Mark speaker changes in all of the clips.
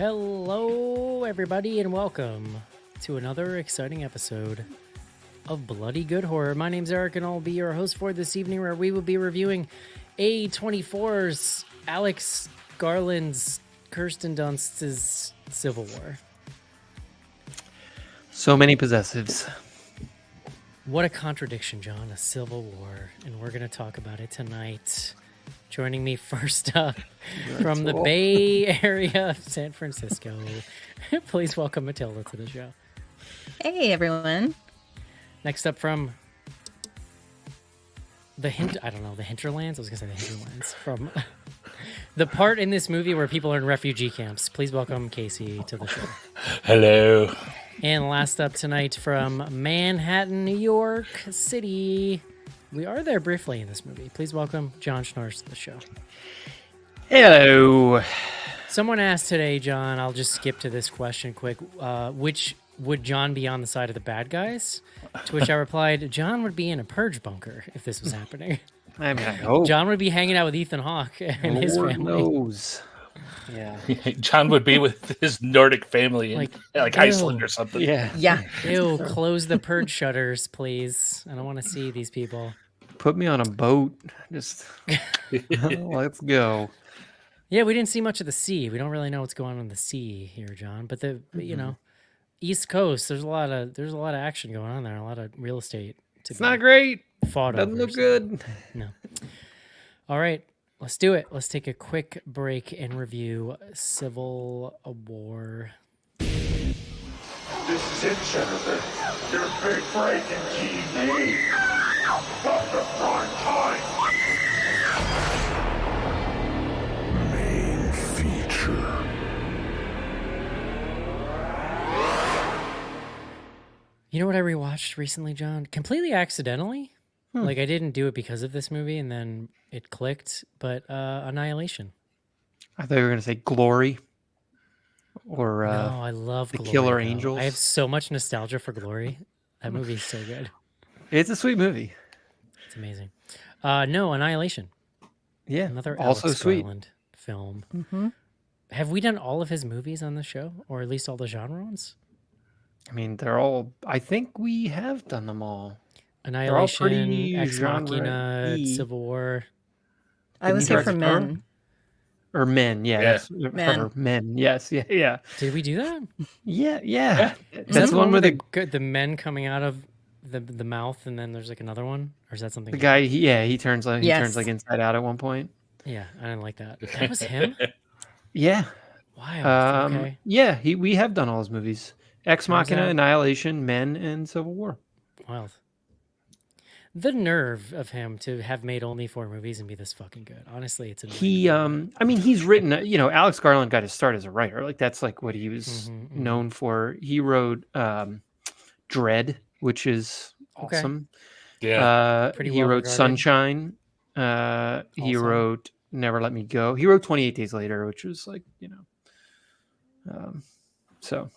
Speaker 1: Hello, everybody, and welcome to another exciting episode of Bloody Good Horror. My name's Eric, and I'll be your host for this evening, where we will be reviewing A24's, Alex Garland's, Kirsten Dunst's Civil War.
Speaker 2: So many possessives.
Speaker 1: What a contradiction, John, a Civil War, and we're going to talk about it tonight. Joining me first up from the Bay Area of San Francisco, please welcome Matilda to the show.
Speaker 3: Hey, everyone.
Speaker 1: Next up from the hinterlands? I was going to say the hinterlands. From the part in this movie where people are in refugee camps. Please welcome Casey to the show.
Speaker 4: Hello.
Speaker 1: And last up tonight from Manhattan, New York City. We are there briefly in this movie. Please welcome John Schnorrs to the show.
Speaker 2: Hello.
Speaker 1: Someone asked today, John, I'll just skip to this question quick. Which would John be on the side of the bad guys? To which I replied, John would be in a purge bunker if this was happening.
Speaker 2: I mean, I hope.
Speaker 1: John would be hanging out with Ethan Hawke and his
Speaker 2: Lord
Speaker 1: family.
Speaker 2: knows. Yeah.
Speaker 4: John would be with his Nordic family in like
Speaker 1: ew.
Speaker 4: Iceland or something.
Speaker 3: Yeah.
Speaker 1: Ew, close the purge shutters, please. I don't want to see these people.
Speaker 2: Put me on a boat. Just let's go.
Speaker 1: Yeah, we didn't see much of the sea. We don't really know what's going on in the sea here, John. But you know, East Coast, there's a lot of action going on there, a lot of real estate.
Speaker 2: It's not great.
Speaker 1: Fought
Speaker 2: Doesn't
Speaker 1: over,
Speaker 2: look good.
Speaker 1: No. All right, let's do it. Let's take a quick break and review Civil War.
Speaker 5: This is it, Jennifer. Your big break in TV. Dr. Prime Time. Main feature.
Speaker 1: You know what I rewatched recently, John? Completely accidentally. Like, I didn't do it because of this movie, and then it clicked. But Annihilation.
Speaker 2: I thought you were going to say Glory. Or
Speaker 1: No, I love
Speaker 2: The
Speaker 1: Glory,
Speaker 2: Killer
Speaker 1: though.
Speaker 2: Angels.
Speaker 1: I have so much nostalgia for Glory. That movie's so good.
Speaker 2: It's a sweet movie.
Speaker 1: It's amazing. No, Annihilation.
Speaker 2: Yeah.
Speaker 1: Another
Speaker 2: also
Speaker 1: Alex
Speaker 2: sweet.
Speaker 1: Garland film.
Speaker 3: Mm-hmm.
Speaker 1: Have we done all of his movies on the show, or at least all the genre ones?
Speaker 2: I mean, they're all. I think we have done them all.
Speaker 1: Annihilation,
Speaker 2: pretty
Speaker 1: Ex Machina,
Speaker 2: genre-y.
Speaker 1: Civil War.
Speaker 3: I was
Speaker 2: Didn't
Speaker 3: here for
Speaker 2: you
Speaker 3: Men.
Speaker 2: Or Men, yeah.
Speaker 4: Yeah.
Speaker 2: That's,
Speaker 3: Men.
Speaker 2: or Men, yes, yeah.
Speaker 1: Did we do that?
Speaker 2: Yeah.
Speaker 1: Is
Speaker 2: That's
Speaker 1: that
Speaker 2: the one
Speaker 1: with
Speaker 2: where
Speaker 1: the men coming out of the mouth, and then there's like another one, or is that something?
Speaker 2: the guy, he turns like
Speaker 3: Yes.
Speaker 2: inside out at one point.
Speaker 1: Yeah, I didn't like that. That was him.
Speaker 2: Yeah.
Speaker 1: Wild. Okay.
Speaker 2: Yeah, we have done all his movies. Ex
Speaker 1: How's
Speaker 2: Machina,
Speaker 1: that?
Speaker 2: Annihilation, Men, and Civil War.
Speaker 1: Wild. The nerve of him to have made only 4 movies and be this fucking good. Honestly, it's annoying.
Speaker 2: I mean, he's written, Alex Garland got his start as a writer. Like, that's like what he was
Speaker 1: Mhm.
Speaker 2: known for. He wrote Dread, which is
Speaker 1: Okay.
Speaker 2: awesome.
Speaker 4: Yeah.
Speaker 1: Pretty
Speaker 2: He
Speaker 1: well
Speaker 2: wrote
Speaker 1: regarded.
Speaker 2: Sunshine. He
Speaker 1: Also.
Speaker 2: wrote Never Let Me Go. He wrote 28 Days Later, which was like, so.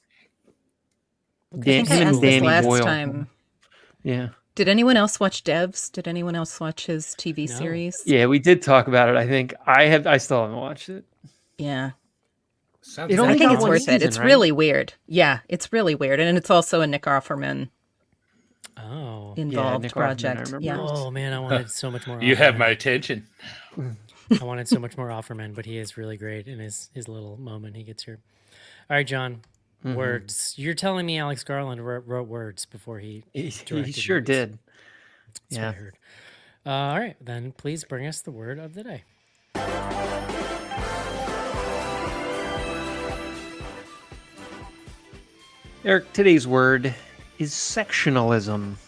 Speaker 3: I think I
Speaker 2: him and
Speaker 3: asked this
Speaker 2: Danny
Speaker 3: last
Speaker 2: Boyle.
Speaker 3: time.
Speaker 2: Yeah.
Speaker 3: Did anyone else watch Devs? Did anyone else watch his TV
Speaker 1: No.
Speaker 3: series?
Speaker 2: Yeah, we did talk about it. I think I still haven't watched it.
Speaker 3: Yeah.
Speaker 4: Sounds
Speaker 2: It
Speaker 3: I
Speaker 2: only
Speaker 3: think
Speaker 2: got
Speaker 3: it's
Speaker 2: one
Speaker 3: worth
Speaker 2: season,
Speaker 3: it. It's
Speaker 2: right?
Speaker 3: really weird. Yeah, it's really weird. And it's also a Nick Offerman
Speaker 1: Oh.
Speaker 3: involved
Speaker 2: Nick Offerman, I
Speaker 3: project.
Speaker 2: remember.
Speaker 3: Yeah.
Speaker 1: Oh man, I wanted so much more.
Speaker 4: You have
Speaker 1: Offerman.
Speaker 4: my attention.
Speaker 1: I wanted so much more Offerman, but he is really great in his little moment he gets here. All right, John.
Speaker 2: Mm-hmm.
Speaker 1: Words. You're telling me Alex Garland wrote words before he
Speaker 2: He
Speaker 1: directed
Speaker 2: sure
Speaker 1: movies.
Speaker 2: did.
Speaker 1: That's what I heard. All right, then please bring us the word of the day.
Speaker 2: Eric, today's word is sectionalism.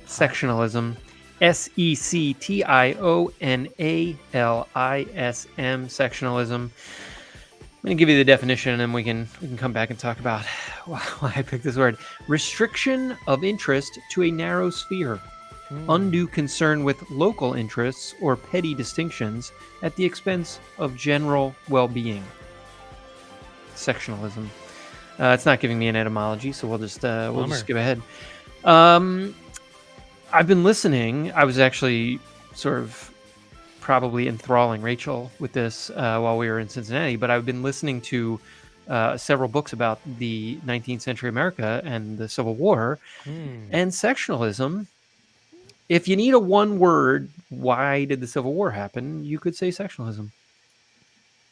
Speaker 2: Sectionalism. sectionalism. Sectionalism. I'm going to give you the definition, and then we can come back and talk about why I picked this word. Restriction of interest to a narrow sphere. Undue concern with local interests or petty distinctions at the expense of general well-being. Sectionalism. It's not giving me an etymology, so we'll just skip ahead. I've been listening. I was actually sort of probably enthralling Rachel with this while we were in Cincinnati, but I've been listening to several books about the 19th century America and the Civil War and sectionalism. If you need a one word, why did the Civil War happen? You could say sectionalism.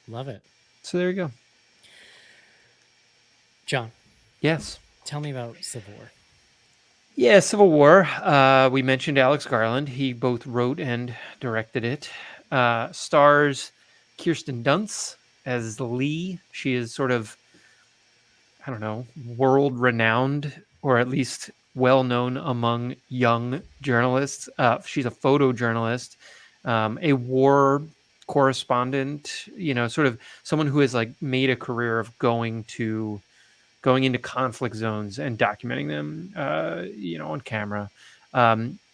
Speaker 1: Love it.
Speaker 2: So there you go.
Speaker 1: John,
Speaker 2: Yes.
Speaker 1: tell me about Civil War.
Speaker 2: Yeah, Civil War. We mentioned Alex Garland. He both wrote and directed it. Stars Kirsten Dunst as Lee. She is sort of, I don't know, world renowned, or at least well known among young journalists. She's a photojournalist, a war correspondent, sort of someone who has like made a career of going into conflict zones and documenting them, on camera.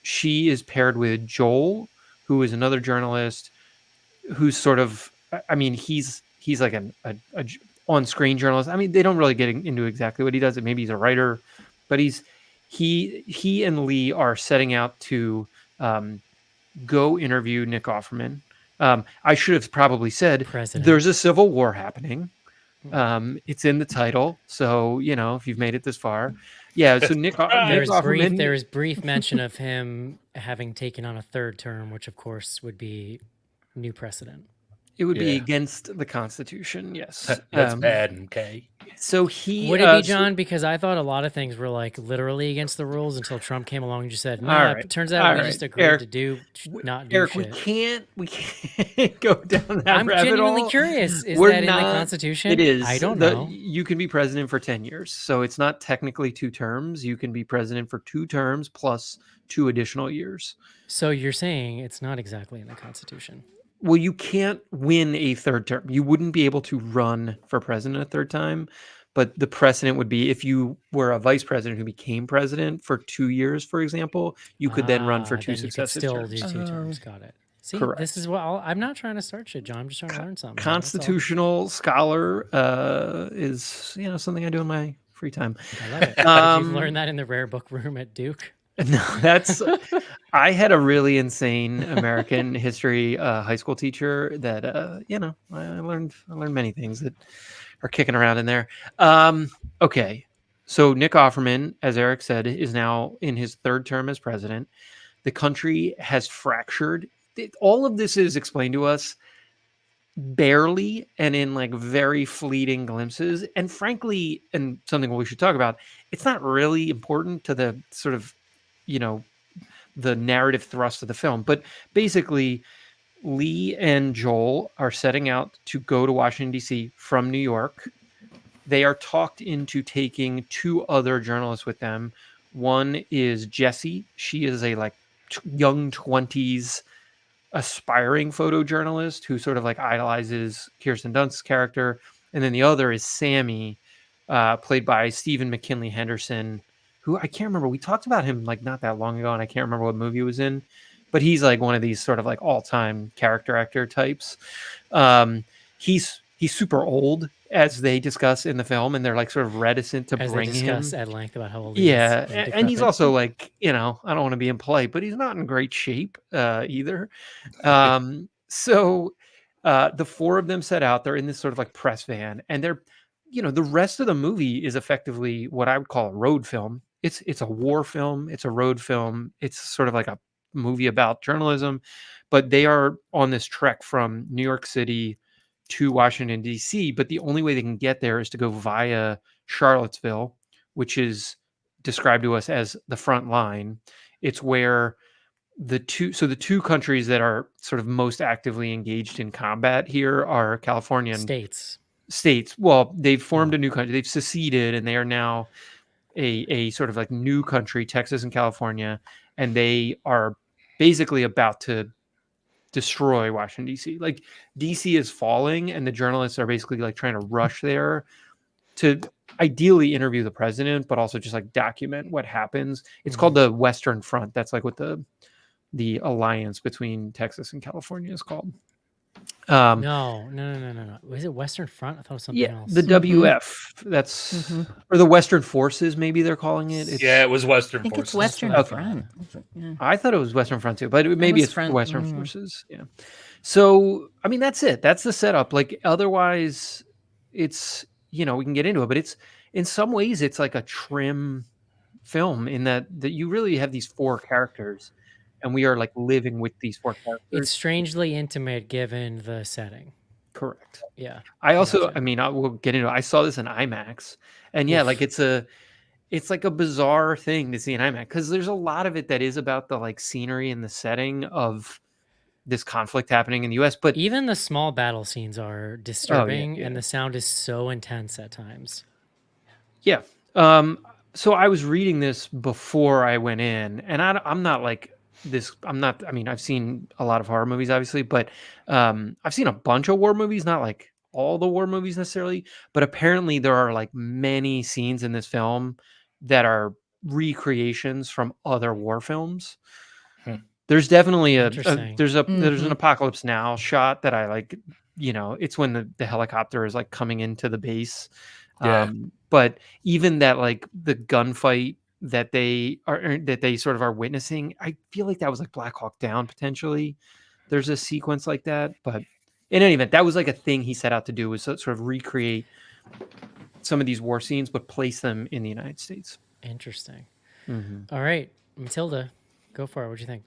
Speaker 2: She is paired with Joel, who is another journalist who's sort of, I mean, he's like a on-screen journalist. I mean, they don't really get into exactly what he does. Maybe he's a writer, but he and Lee are setting out to go interview Nick Offerman. I should have probably said there's a civil war happening. It's in the title, so if you've made it this far, yeah. So Nick Offerman.
Speaker 1: There is brief mention of him having taken on a third term, which of course would be new precedent.
Speaker 2: It would be against the Constitution. Yes,
Speaker 4: that's bad. Okay.
Speaker 2: So
Speaker 1: would it be, John? Because I thought a lot of things were like literally against the rules until Trump came along and just said, "No, it turns out we just agreed
Speaker 2: Eric,
Speaker 1: to do not do
Speaker 2: Eric,
Speaker 1: shit."
Speaker 2: we can't go down that
Speaker 1: I'm
Speaker 2: rabbit
Speaker 1: genuinely
Speaker 2: hole.
Speaker 1: curious. Is
Speaker 2: We're
Speaker 1: that
Speaker 2: not,
Speaker 1: in the Constitution?
Speaker 2: It is.
Speaker 1: I don't know.
Speaker 2: You can be president for 10 years, so it's not technically 2 terms. You can be president for 2 terms plus 2 additional years.
Speaker 1: So you're saying it's not exactly in the Constitution?
Speaker 2: Well, you can't win a third term. You wouldn't be able to run for president a third time. But the precedent would be if you were a vice president who became president for 2 years, for example, you could then run for 2 successive terms.
Speaker 1: You could still do 2 terms. Got it. See,
Speaker 2: Correct.
Speaker 1: This is what I'm not trying to start shit, John. I'm just trying to learn something.
Speaker 2: Constitutional scholar is something I do in my free time.
Speaker 1: I love it. Did you learn that in the rare book room at Duke?
Speaker 2: No, that's. I had a really insane American history high school teacher that I learned many things that are kicking around in there. Okay, so Nick Offerman, as Eric said, is now in his 3rd term as president. The country has fractured. All of this is explained to us barely and in like very fleeting glimpses. And frankly, and something we should talk about, it's not really important to the sort of, the narrative thrust of the film. But basically, Lee and Joel are setting out to go to Washington, D.C. from New York. They are talked into taking 2 other journalists with them. One is Jessie. She is a young 20s aspiring photojournalist who sort of like idolizes Kirsten Dunst's character. And then the other is Sammy, played by Stephen McKinley Henderson, who I can't remember. We talked about him like not that long ago, and I can't remember what movie he was in. But he's like one of these sort of like all-time character actor types. He's super old, as they discuss in the film, and they're like sort of reticent to bring him.
Speaker 1: At length about how old he is.
Speaker 2: Yeah, and he's also like, I don't want to be impolite, but he's not in great shape either. So the 4 of them set out. They're in this sort of like press van, and they're, the rest of the movie is effectively what I would call a road film. It's a war film. It's a road film. It's sort of like a movie about journalism, but they are on this trek from New York City to Washington, D.C., but the only way they can get there is to go via Charlottesville, which is described to us as the front line. It's where the two countries that are sort of most actively engaged in combat here are California and states. Well, they've formed a new country. They've seceded, and they are now a sort of like new country, Texas and California, and they are basically about to destroy Washington, D.C. Like, D.C. is falling, and the journalists are basically like trying to rush there to ideally interview the president, but also just like document what happens. It's called the Western Front. That's like what the alliance between Texas and California is called.
Speaker 1: No. Was it Western Front? I thought it was something else.
Speaker 2: The WF. That's or the Western Forces. Maybe they're calling it.
Speaker 4: It was Western
Speaker 3: I think
Speaker 4: Forces.
Speaker 3: it's Western Front. Yeah.
Speaker 2: I thought it was Western Front too, but maybe it's Western Forces. Yeah. So I mean, that's it. That's the setup. Like otherwise, it's we can get into it, but it's in some ways it's like a trim film in that you really have these 4 characters, and we are like living with these 4 characters.
Speaker 1: It's strangely intimate given the setting.
Speaker 2: Correct.
Speaker 1: Yeah.
Speaker 2: I also,
Speaker 1: gotcha.
Speaker 2: I mean, I will get into it. I saw this in IMAX, and yeah,
Speaker 1: Oof.
Speaker 2: like it's like a bizarre thing to see in IMAX because there's a lot of it that is about the like scenery and the setting of this conflict happening in the U.S. But
Speaker 1: Even the small battle scenes are disturbing, and the sound is so intense at times.
Speaker 2: yeah, so I was reading this before I went in, and I'm not like this. I'm not. I mean, I've seen a lot of horror movies, obviously, but I've seen a bunch of war movies, not like all the war movies necessarily, but apparently there are like many scenes in this film that are recreations from other war films. There's definitely
Speaker 1: Interesting.
Speaker 2: there's an Apocalypse Now shot that I like. It's when the helicopter is like coming into the base.
Speaker 4: Yeah.
Speaker 2: But even that, like the gunfight that they sort of are witnessing, I feel like that was like Black Hawk Down potentially. There's a sequence like that, but in any event, that was like a thing he set out to do, was sort of recreate some of these war scenes, but place them in the United States.
Speaker 1: Interesting.
Speaker 2: Mm-hmm.
Speaker 1: All right, Matilda, go for it. What do you think?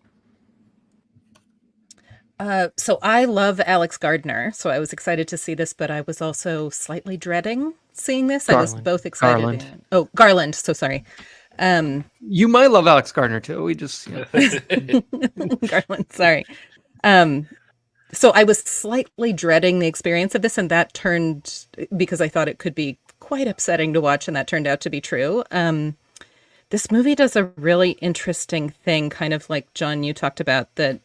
Speaker 3: So I love Alex Gardner, so I was excited to see this, but I was also slightly dreading seeing this. I was
Speaker 1: Garland.
Speaker 3: both excited.
Speaker 2: Garland.
Speaker 3: Garland. So sorry.
Speaker 2: You might love Alex Gardner too. We just
Speaker 3: Garland. Sorry. So I was slightly dreading the experience of this, and that turned, because I thought it could be quite upsetting to watch, and that turned out to be true. This movie does a really interesting thing, kind of like John, you talked about, that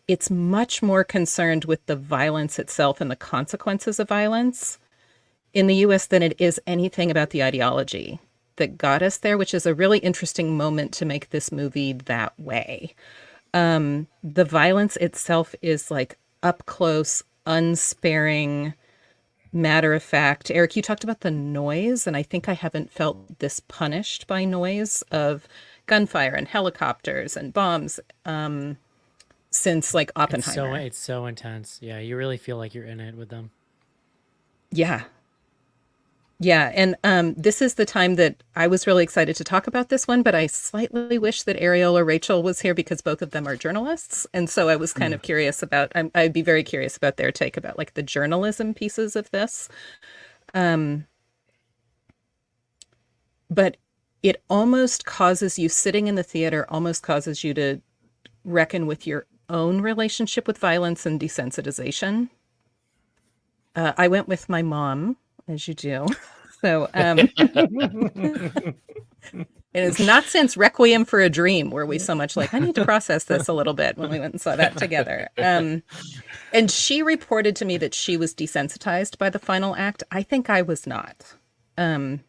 Speaker 3: it's much more concerned with the violence itself and the consequences of violence in the US than it is anything about the ideology that got us there, which is a really interesting moment to make this movie that way. The violence itself is like up close, unsparing, matter of fact. Eric, you talked about the noise, and I think I haven't felt this punished by noise of gunfire and helicopters and bombs since like Oppenheimer.
Speaker 1: It's so intense. Yeah, you really feel like you're in it with them.
Speaker 3: Yeah. And this is the time that I was really excited to talk about this one, but I slightly wish that Ariel or Rachel was here because both of them are journalists. And so I was kind of curious about, I'd be very curious about their take about like the journalism pieces of this. But it almost causes you, sitting in the theater, almost causes you to reckon with your own relationship with violence and desensitization. I went with my mom, as you do. So it is not since Requiem for a Dream were we so much like, I need to process this a little bit, when we went and saw that together. And she reported to me that she was desensitized by the final act. I think I was not. I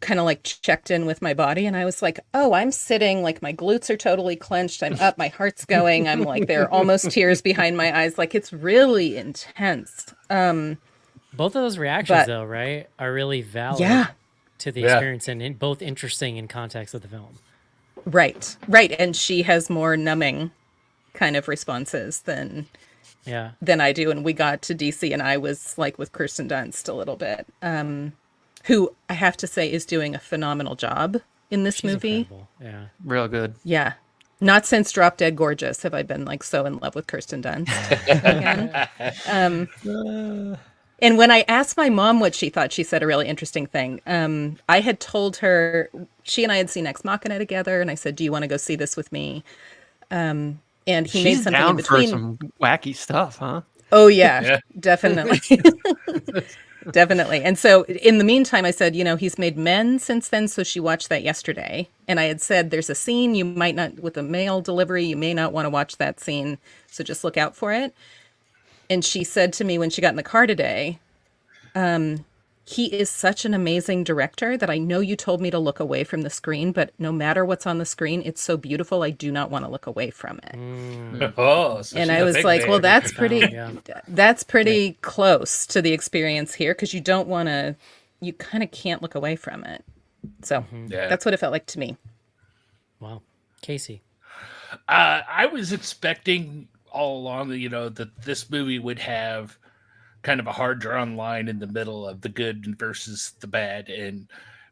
Speaker 3: kind of like checked in with my body, and I was like, oh, I'm sitting, like my glutes are totally clenched. I'm up, my heart's going. I'm like, there are almost tears behind my eyes. Like, it's really intense.
Speaker 1: Both of those reactions, though, right, are really valid to the experience, and both interesting in context of the film.
Speaker 3: Right. And she has more numbing kind of responses than I do. And we got to DC, and I was like with Kirsten Dunst a little bit. Who I have to say is doing a phenomenal job in this movie.
Speaker 1: Incredible. Yeah.
Speaker 2: real good.
Speaker 3: Yeah. Not since Drop Dead Gorgeous have I been like so in love with Kirsten Dunst again. And when I asked my mom what she thought, she said a really interesting thing. I had told her, she and I had seen Ex Machina together, and I said, do you want to go see this with me? And he made something
Speaker 2: down
Speaker 3: in between.
Speaker 2: for some wacky stuff, huh?
Speaker 3: Oh, yeah. Definitely. Definitely. And so in the meantime, I said, he's made Men since then. So she watched that yesterday. And I had said, there's a scene you might not, with a mail delivery, you may not want to watch that scene. So just look out for it. And she said to me when she got in the car today, he is such an amazing director that I know you told me to look away from the screen, but no matter what's on the screen, it's so beautiful. I do not want to look away from it. And I was like, well, that's pretty close to the experience here, because you don't want to, you kind of can't look away from it. So that's what it felt like to me.
Speaker 1: Wow. Casey.
Speaker 4: I was expecting all along that, that this movie would have kind of a hard drawn line in the middle of the good versus the bad and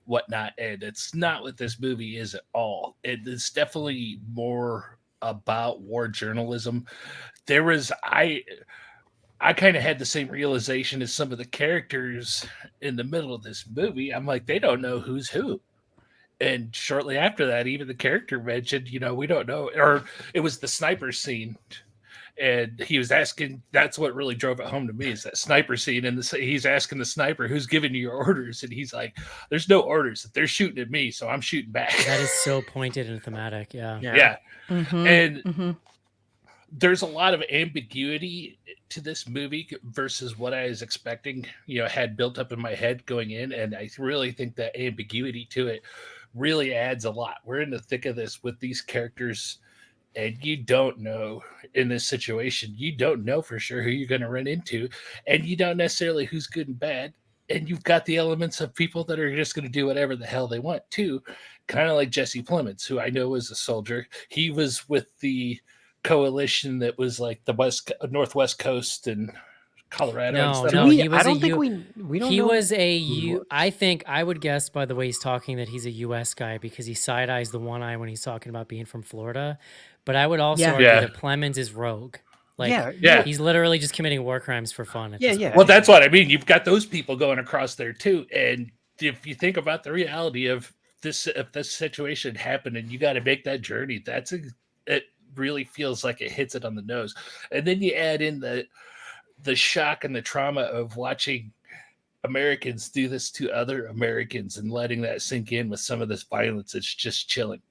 Speaker 4: whatnot. And it's not what this movie is at all. It is definitely more about war journalism. There was I kind of had the same realization as some of the characters in the middle of this movie. I'm like, they don't know who's who. And shortly after that, even the character mentioned, we don't know. Or it was the sniper scene. And he was asking, that's what really drove it home to me is that sniper scene. And he's asking the sniper, who's giving you your orders? And he's like, there's no orders. They're shooting at me, so I'm shooting back.
Speaker 1: That is so pointed and thematic. Yeah.
Speaker 4: Yeah.
Speaker 3: Mm-hmm.
Speaker 4: And
Speaker 3: Mm-hmm.
Speaker 4: there's a lot of ambiguity to this movie versus what I was expecting, had built up in my head going in. And I really think that ambiguity to it really adds a lot. We're in the thick of this with these characters, and you don't know in this situation, you don't know for sure who you're going to run into, and you don't necessarily who's good and bad. And you've got the elements of people that are just going to do whatever the hell they want too. Kind of like Jesse Plemons, who I know was a soldier. He was with the coalition that was like the northwest coast and Colorado.
Speaker 1: No,
Speaker 4: and stuff.
Speaker 1: no, he was
Speaker 2: I don't
Speaker 1: a
Speaker 2: think
Speaker 1: U-
Speaker 2: we don't
Speaker 1: He
Speaker 2: know
Speaker 1: was a
Speaker 2: who he
Speaker 1: U.
Speaker 2: was.
Speaker 1: I think I would guess by the way he's talking that he's a U.S. guy because he side eyes the one eye when he's talking about being from Florida. But I would also
Speaker 3: Yeah.
Speaker 1: argue
Speaker 4: Yeah.
Speaker 1: that Plemons is rogue. Like,
Speaker 4: Yeah.
Speaker 1: he's literally just committing war crimes for fun. At
Speaker 2: Yeah,
Speaker 1: this
Speaker 2: yeah.
Speaker 1: point.
Speaker 4: Well, that's what I mean. You've got those people going across there too. And if you think about the reality of this, if this situation happened and you got to make that journey, it really feels like it hits it on the nose. And then you add in the shock and the trauma of watching Americans do this to other Americans and letting that sink in with some of this violence. It's just chilling.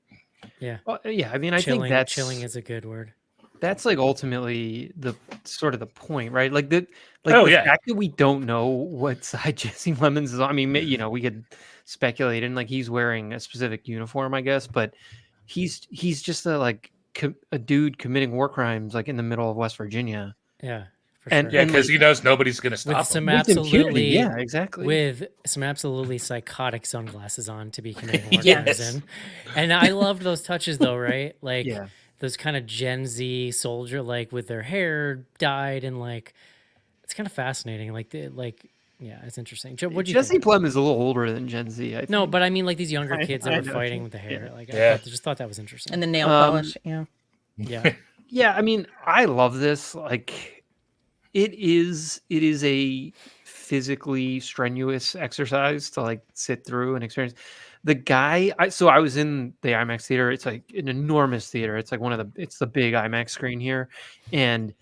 Speaker 2: Well, yeah, I mean, I
Speaker 1: chilling,
Speaker 2: think that's
Speaker 1: chilling is a good word.
Speaker 2: that's like ultimately the sort of the point, right? Like the fact that we don't know what side Jesse Plemons is on. I mean, we could speculate, and like he's wearing a specific uniform, I guess, but he's just a dude committing war crimes like in the middle of West Virginia.
Speaker 1: Yeah, for
Speaker 2: And-
Speaker 1: sure.
Speaker 4: Yeah, because he knows nobody's going to stop
Speaker 1: With
Speaker 4: him.
Speaker 1: some
Speaker 2: With impunity,
Speaker 1: absolutely,
Speaker 2: yeah, exactly.
Speaker 1: with some absolutely psychotic sunglasses on to be committing war
Speaker 4: Yes.
Speaker 1: crimes in. And I loved those touches though, right? Like
Speaker 2: Yeah.
Speaker 1: those kind of Gen Z soldier, like with their hair dyed and like it's kind of fascinating. Yeah, it's interesting. Joe, what do you
Speaker 2: Jesse
Speaker 1: think?
Speaker 2: Plum is a little older than Gen Z. I think.
Speaker 1: No, but I mean like these younger
Speaker 2: I-
Speaker 1: kids
Speaker 2: I
Speaker 1: that were
Speaker 2: know.
Speaker 1: fighting with the hair. Like
Speaker 4: Yeah.
Speaker 1: I just thought that was interesting.
Speaker 3: And the nail polish. Yeah.
Speaker 1: yeah.
Speaker 2: Yeah, I mean, I love this. Like, it is a physically strenuous exercise to like sit through and experience. The guy, I was in the IMAX theater. It's like an enormous theater. It's like it's the big IMAX screen here, and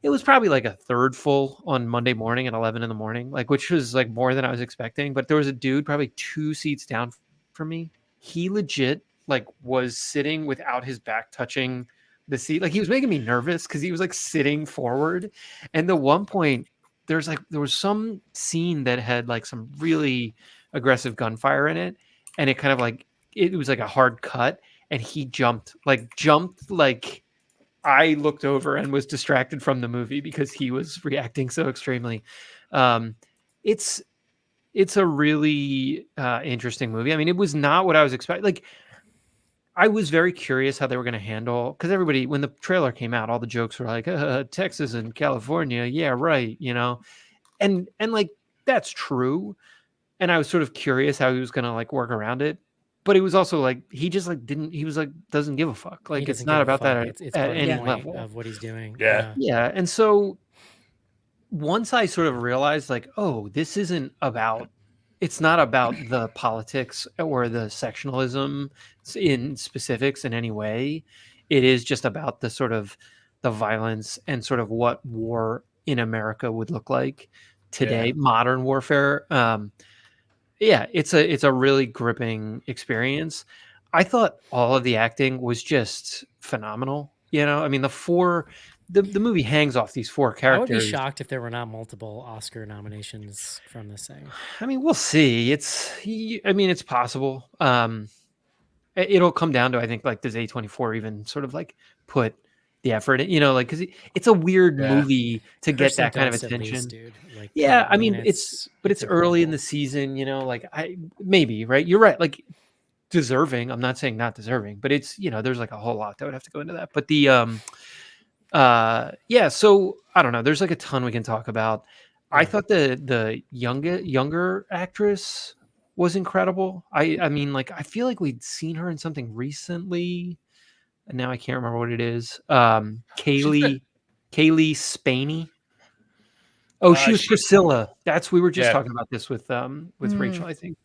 Speaker 2: it was probably like a third full on Monday morning at 11 in the morning, like which was like more than I was expecting. But there was a dude probably 2 seats down from me. He legit like was sitting without his back touching the seat. Like he was making me nervous because he was like sitting forward. And the one point there was some scene that had like some really aggressive gunfire in it, and it kind of like it was like a hard cut, and he jumped like I looked over and was distracted from the movie because he was reacting so extremely. It's a really interesting movie. I mean, it was not what I was expecting. Like, I was very curious how they were going to handle, because everybody, when the trailer came out, all the jokes were like, Texas and California, yeah, right, and like that's true. And I was sort of curious how he was going to like work around it. But it was also like he just like doesn't give a fuck. Like it's not about that
Speaker 1: It's
Speaker 2: at
Speaker 1: part of the
Speaker 2: any
Speaker 1: point
Speaker 2: level
Speaker 1: of what he's doing.
Speaker 4: Yeah.
Speaker 2: Yeah, and so once I sort of realized like, oh, this isn't about, it's not about the politics or the sectionalism in specifics in any way. It is just about the sort of the violence and sort of what war in America would look like today, modern warfare. Yeah, it's a really gripping experience. I thought all of the acting was just phenomenal. I mean, the movie hangs off these 4 characters.
Speaker 1: I would be shocked if there were not multiple Oscar nominations from this thing.
Speaker 2: I mean, we'll see. It's possible. It'll come down to, I think, like, does A24 even sort of like put the effort in, like, because it's a weird movie to get that kind of
Speaker 1: Dunst at
Speaker 2: attention.
Speaker 1: least, dude. Like,
Speaker 2: Yeah, I mean, it's early in
Speaker 1: incredible.
Speaker 2: the season, like maybe, right? You're right. Like, deserving. I'm not saying not deserving, but it's, there's like a whole lot that would have to go into that. But the yeah, so I don't know. There's like a ton we can talk about. I thought the younger actress was incredible. I mean, like, I feel like we'd seen her in something recently, and now I can't remember what it is. Kaylee Spaney. Oh, she was Priscilla. We were just talking about this with Rachel, I think.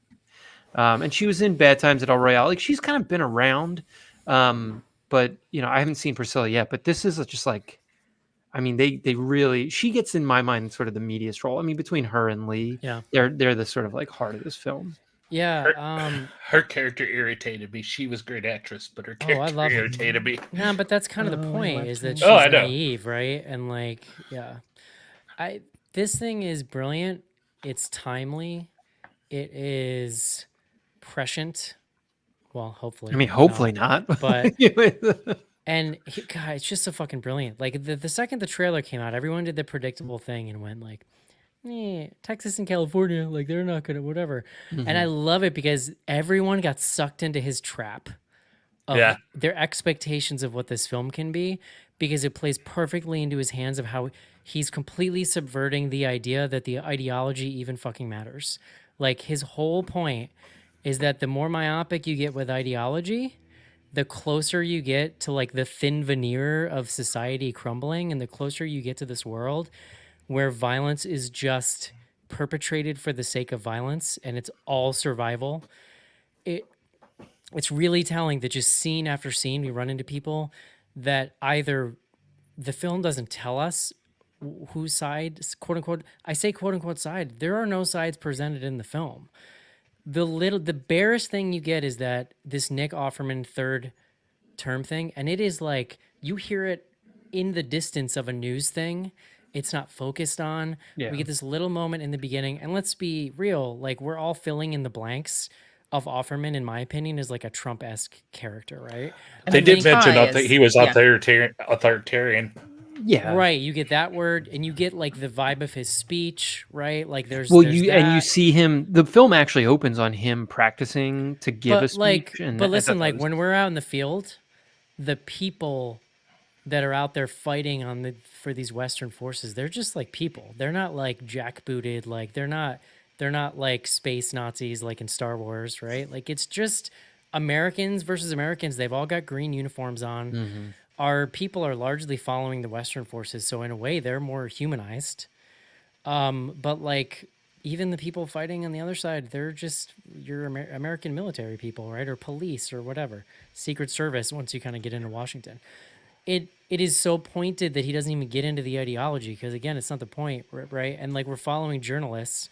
Speaker 2: And she was in Bad Times at El Royale. Like, she's kind of been around, but I haven't seen Priscilla yet. But this is just like, I mean, they really, she gets in my mind sort of the meatiest role. I mean, between her and Lee, they're the sort of like heart of this film.
Speaker 1: Yeah.
Speaker 4: Her character irritated me. She was a great actress, but her character irritated me.
Speaker 1: Yeah, but that's kind of the point, is that she's naive, right? And like, this thing is brilliant. It's timely. It is prescient. Well, hopefully.
Speaker 2: I mean, hopefully not.
Speaker 1: But and God, it's just so fucking brilliant. Like the second the trailer came out, everyone did the predictable thing and went like, Texas and California, like they're not gonna whatever. And I love it because everyone got sucked into his trap of their expectations of what this film can be, because it plays perfectly into his hands of how he's completely subverting the idea that the ideology even fucking matters. Like, his whole point is that the more myopic you get with ideology, the closer you get to like the thin veneer of society crumbling, and the closer you get to this world where violence is just perpetrated for the sake of violence and it's all survival. It's really telling that just scene after scene we run into people that either the film doesn't tell us whose side, quote unquote, I say quote unquote side, there are no sides presented in the film. The barest thing you get is that this Nick Offerman third term thing, and it is like you hear it in the distance of a news thing. It's not focused on. We get this little moment in the beginning, and let's be real, like we're all filling in the blanks of Offerman, in my opinion, is like a Trump-esque character, right?
Speaker 4: They did mention that he was authoritarian.
Speaker 2: Yeah.
Speaker 1: Right. You get that word, and you get like the vibe of his speech, right? Like there's
Speaker 2: you see him. The film actually opens on him practicing to give a speech.
Speaker 1: But listen, like when we're out in the field, the people that are out there fighting for these Western forces, they're just like people. They're not like jackbooted. Like they're not like space Nazis like in Star Wars, right? Like it's just Americans versus Americans. They've all got green uniforms on. Our people are largely following the Western forces, so in a way they're more humanized. But like even the people fighting on the other side, they're just your American military people, right? Or police or whatever, Secret Service. Once you kind of get into Washington, it is so pointed that he doesn't even get into the ideology, because again, it's not the point, right? And like we're following journalists.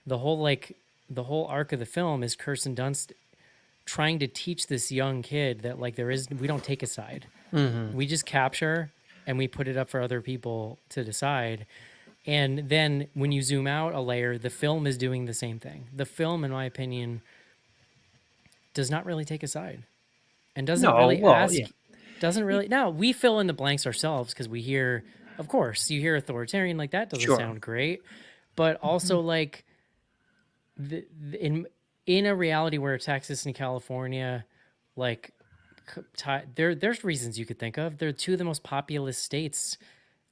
Speaker 1: The whole arc of the film is Kirsten Dunst trying to teach this young kid that like we don't take a side. We just capture and we put it up for other people to decide. And then when you zoom out a layer, the film is doing the same thing. The film, in my opinion, does not really take a side and doesn't really. Now we fill in the blanks ourselves because we hear, of course, you hear authoritarian, like that doesn't sound great, but also like in a reality where Texas and California, like there's reasons you could think of. They're two of the most populous states.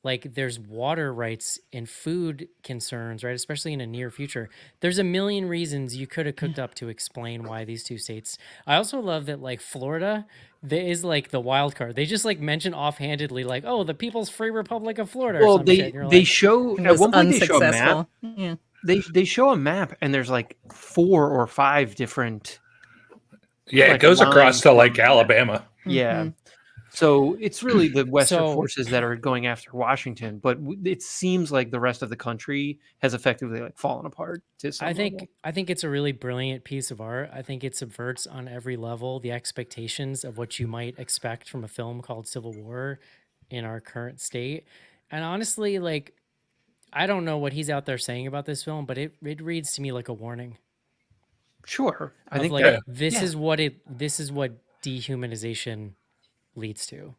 Speaker 1: Like there's water rights and food concerns, right? Especially in a near future. There's a million reasons you could have cooked up to explain why these two states. I also love that like Florida, there is like the wild card. They just like mention offhandedly like, oh, the People's Free Republic of Florida.
Speaker 2: Well, they show at one point they show a map.
Speaker 3: Yeah.
Speaker 2: They show a map and there's like 4 or 5 different.
Speaker 4: Yeah, it goes across to like Alabama.
Speaker 2: Yeah. So it's really the Western forces that are going after Washington, but it seems like the rest of the country has effectively like fallen apart to some level.
Speaker 1: I think it's a really brilliant piece of art. I think it subverts on every level the expectations of what you might expect from a film called Civil War in our current state. And honestly, like I don't know what he's out there saying about this film, but it reads to me like a warning.
Speaker 2: Sure. I think
Speaker 1: like this is what dehumanization leads to.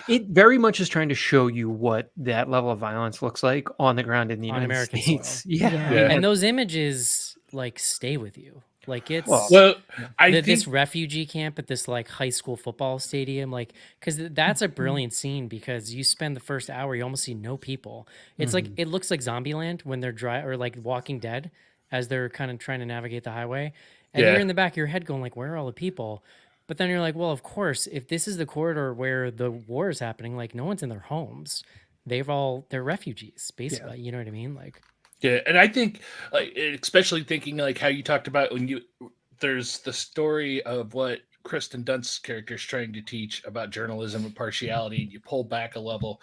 Speaker 2: It very much is trying to show you what that level of violence looks like on the ground in the United
Speaker 1: American
Speaker 2: States.
Speaker 1: soil.
Speaker 2: Yeah.
Speaker 1: And those images like stay with you. Like it's
Speaker 2: Well,
Speaker 4: I think
Speaker 1: this refugee camp at this like high school football stadium, like because that's a brilliant scene because you spend the first hour you almost see no people. It's like it looks like Zombieland when they're dry or like Walking Dead as they're kind of trying to navigate the highway, and you're
Speaker 4: Yeah.
Speaker 1: in the back of your head going like, where are all the people? But then you're like, well, of course, if this is the corridor where the war is happening, like no one's in their homes. They're refugees, basically. You know what I mean? Like,
Speaker 4: Yeah, and I think, like, especially thinking like how you talked about there's the story of what Kristen Dunst's character is trying to teach about journalism and partiality, and you pull back a level,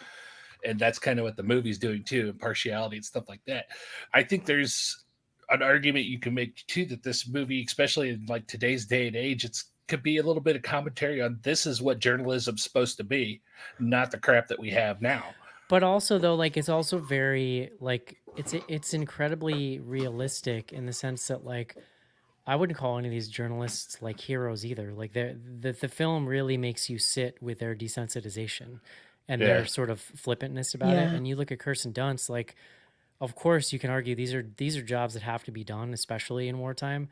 Speaker 4: and that's kind of what the movie's doing too, impartiality and stuff like that. I think there's an argument you can make too that this movie, especially in like today's day and age, it's could be a little bit of commentary on this is what journalism's supposed to be, not the crap that we have now.
Speaker 1: but also though, like it's also very like it's incredibly realistic in the sense that like I wouldn't call any of these journalists like heroes either. Like the film really makes you sit with their desensitization and
Speaker 4: Yeah.
Speaker 1: their sort of flippantness about it.
Speaker 3: Yeah.
Speaker 1: And you look at Kirsten Dunst, like of course you can argue these are jobs that have to be done, especially in wartime.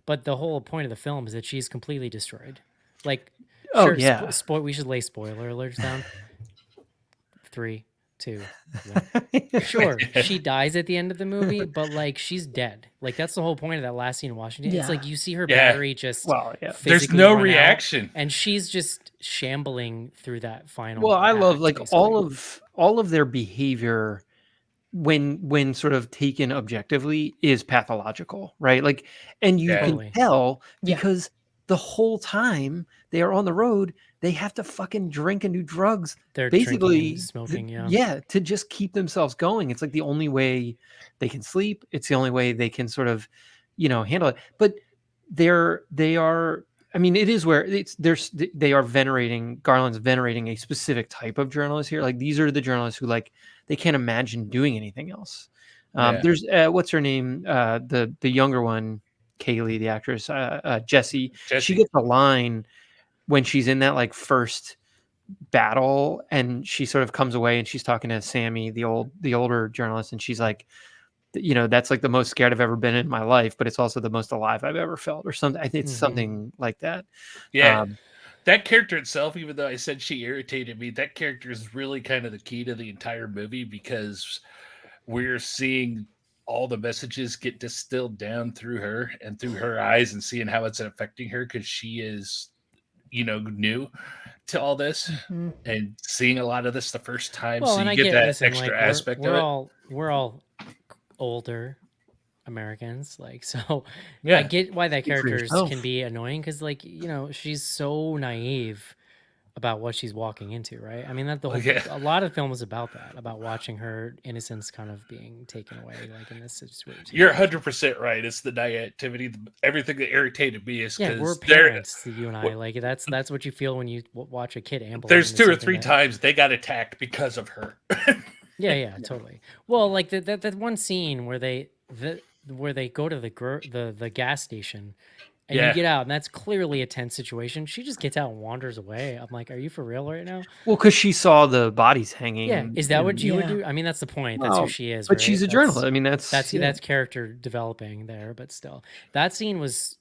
Speaker 1: But the whole point of the film is that she's completely destroyed. Like,
Speaker 2: Oh,
Speaker 1: sure,
Speaker 2: yeah.
Speaker 1: we should lay spoiler alerts down. 3, 2, 1. Sure, she dies at the end of the movie, but like she's dead. Like that's the whole point of that last scene in Washington. It's
Speaker 3: Yeah.
Speaker 1: like you see her
Speaker 4: Yeah.
Speaker 1: battery just
Speaker 2: Well, yeah.
Speaker 4: There's
Speaker 1: physically
Speaker 4: no
Speaker 1: run out,
Speaker 4: reaction.
Speaker 1: and she's just shambling through that final.
Speaker 2: Well, I love
Speaker 1: act,
Speaker 2: like
Speaker 1: basically.
Speaker 2: all of their behavior when sort of taken objectively is pathological, right? Like, and you
Speaker 4: Yeah.
Speaker 2: can
Speaker 1: Totally.
Speaker 2: tell
Speaker 3: Yeah.
Speaker 2: because the whole time they are on the road, they have to fucking drink and do drugs,
Speaker 1: They're drinking
Speaker 2: basically,
Speaker 1: and smoking. Yeah.
Speaker 2: yeah, to just keep themselves going. It's like the only way they can sleep. It's the only way they can sort of, handle it. But they are. I mean, it is where they are Garland's venerating a specific type of journalist here. Like these are the journalists who like they can't imagine doing anything else.
Speaker 4: Yeah.
Speaker 2: There's what's her name? The younger one, Kaylee, the actress, Jessie. She
Speaker 4: Jesse.
Speaker 2: gets a line when she's in that like first battle, and she sort of comes away and she's talking to Sammy, the older journalist, and she's like, that's like the most scared I've ever been in my life, but it's also the most alive I've ever felt, or something. I think it's something like that.
Speaker 4: Yeah. That character itself, even though I said she irritated me, that character is really kind of the key to the entire movie because we're seeing all the messages get distilled down through her and through her eyes and seeing how it's affecting her because she is, new to all this and seeing a lot of this the first time.
Speaker 1: Well,
Speaker 4: So
Speaker 1: and
Speaker 4: you
Speaker 1: I
Speaker 4: get
Speaker 1: get
Speaker 4: that
Speaker 1: listen,
Speaker 4: extra
Speaker 1: like
Speaker 4: aspect
Speaker 1: we're
Speaker 4: of it.
Speaker 1: we're all older Americans, like so.
Speaker 4: Yeah.
Speaker 1: I get why that
Speaker 2: Speak for
Speaker 1: character
Speaker 2: yourself.
Speaker 1: can be annoying because, like, she's so naive about what she's walking into, right? I mean, that the whole
Speaker 4: Yeah.
Speaker 1: a lot of film is about that, about watching her innocence kind of being taken away, like in this situation.
Speaker 4: You're 100% right. It's the naivety, everything that irritated me is
Speaker 1: Yeah, we're
Speaker 4: because there,
Speaker 1: parents, you and I. Like that's what you feel when you watch a kid ambulate.
Speaker 4: there's
Speaker 1: into
Speaker 4: 2 or
Speaker 1: something
Speaker 4: 3
Speaker 1: that-
Speaker 4: times they got attacked because of her.
Speaker 1: Yeah, totally. Well, like that one scene where they go to the gas station, and
Speaker 4: Yeah.
Speaker 1: you get out, and that's clearly a tense situation. She just gets out and wanders away. I'm like, are you for real right now?
Speaker 2: Well, because she saw the bodies hanging.
Speaker 1: Yeah, is that what you would
Speaker 3: Yeah.
Speaker 1: do? I mean, that's the point. That's who
Speaker 2: Well,
Speaker 1: she is.
Speaker 2: But
Speaker 1: right?
Speaker 2: she's a journalist. I mean, that's
Speaker 1: That's character developing there, but still, that scene was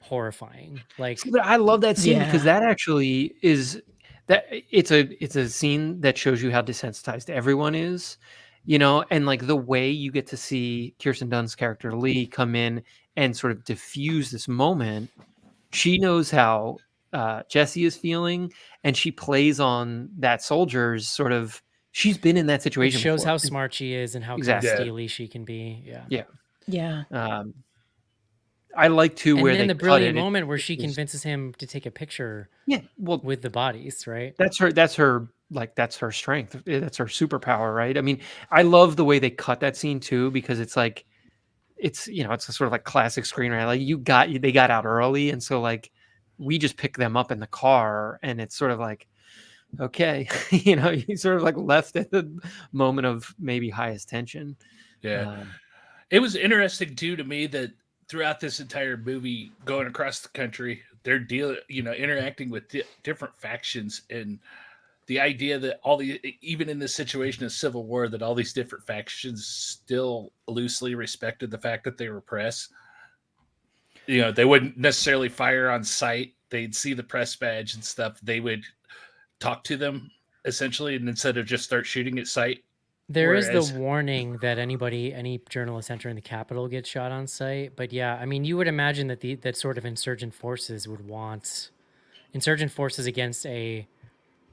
Speaker 1: horrifying. Like,
Speaker 2: See, but I love that scene
Speaker 3: Yeah.
Speaker 2: because that actually is that it's a scene that shows you how desensitized everyone is, and like the way you get to see Kirsten Dunst's character Lee come in and sort of diffuse this moment. She knows how Jesse is feeling, and she plays on that soldier's sort of. She's been in that
Speaker 1: it
Speaker 2: situation.
Speaker 1: shows
Speaker 2: before.
Speaker 1: how smart she is and how
Speaker 2: Exactly.
Speaker 1: kind of steely she can be. Yeah.
Speaker 3: Yeah.
Speaker 2: I like to
Speaker 1: And
Speaker 2: where
Speaker 1: then
Speaker 2: they
Speaker 1: the brilliant
Speaker 2: cut it.
Speaker 1: moment where she
Speaker 2: is-
Speaker 1: convinces him to take a picture
Speaker 2: Yeah, well,
Speaker 1: with the bodies, right?
Speaker 2: that's her that's her strength. That's her superpower, right? I mean, I love the way they cut that scene too, because it's like it's it's a sort of like classic screenwriting. Like they got out early, and so like we just pick them up in the car, and it's sort of like okay, you sort of like left at the moment of maybe highest tension.
Speaker 4: Yeah. It was interesting too to me that throughout this entire movie, going across the country, they're interacting with different factions, and the idea that even in this situation of civil war, that all these different factions still loosely respected the fact that they were press. They wouldn't necessarily fire on sight. They'd see the press badge and stuff. They would talk to them essentially, and instead of just start shooting at sight.
Speaker 1: There is the
Speaker 4: Whereas-
Speaker 1: warning that any journalist entering the Capitol gets shot on sight. But yeah, I mean, you would imagine that that sort of insurgent forces would want against a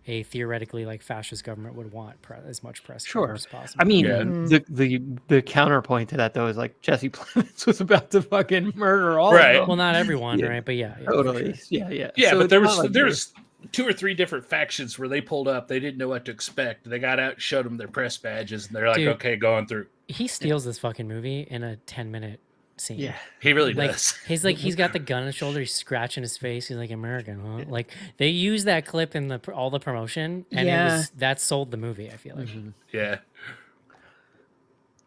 Speaker 1: theoretically like fascist government would want as much press coverage as possible.
Speaker 2: I mean,
Speaker 4: Yeah.
Speaker 2: the counterpoint to that though is like Jesse Plemons was about to fucking murder all
Speaker 4: Right.
Speaker 2: of them.
Speaker 1: Well, not everyone,
Speaker 2: Yeah.
Speaker 1: right? But yeah, for
Speaker 2: Totally.
Speaker 1: sure.
Speaker 2: Yeah.
Speaker 4: Yeah,
Speaker 2: So
Speaker 4: but
Speaker 2: it's
Speaker 4: there
Speaker 2: not like
Speaker 4: was 2 or 3 different factions where they pulled up. They didn't know what to expect. They got out and showed them their press badges, and they're like,
Speaker 1: Dude.
Speaker 4: "Okay, going through."
Speaker 1: He steals this fucking movie in a 10-minute scene.
Speaker 2: Yeah.
Speaker 4: He really
Speaker 1: Like
Speaker 4: does.
Speaker 1: he's got the gun on his shoulder, he's scratching his face. He's like, American, huh? Like they use that clip in all the promotion, and that sold the movie. I feel like.
Speaker 4: Yeah.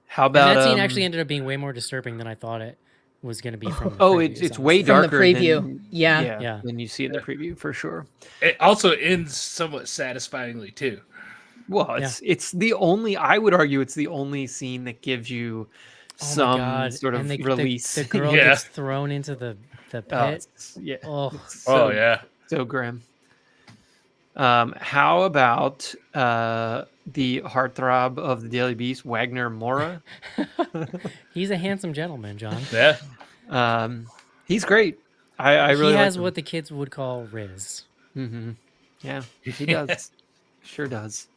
Speaker 2: How
Speaker 1: And
Speaker 2: about
Speaker 1: that scene actually ended up being way more disturbing than I thought it was going to be from. The
Speaker 2: Oh,
Speaker 1: previews,
Speaker 2: it's
Speaker 1: honestly.
Speaker 2: way
Speaker 3: From the
Speaker 2: darker
Speaker 3: preview.
Speaker 2: than
Speaker 3: Yeah.
Speaker 2: than you see in the preview for sure.
Speaker 4: It also ends somewhat satisfyingly too.
Speaker 2: Well, it's the only, I would argue it's the only scene that gives you
Speaker 1: Oh my
Speaker 2: some
Speaker 1: God.
Speaker 2: sort of
Speaker 1: And
Speaker 2: release.
Speaker 1: The girl
Speaker 4: Yeah.
Speaker 1: gets thrown into the pit.
Speaker 2: Yeah.
Speaker 1: Oh,
Speaker 2: It's so, so grim. How about the heartthrob of the Daily Beast, Wagner Mora?
Speaker 1: he's a handsome gentleman, John.
Speaker 4: Yeah.
Speaker 2: He's great. I really
Speaker 1: he
Speaker 2: like
Speaker 1: has
Speaker 2: him.
Speaker 1: what the kids would call Riz.
Speaker 2: Mm-hmm. Yeah, he does. Sure does.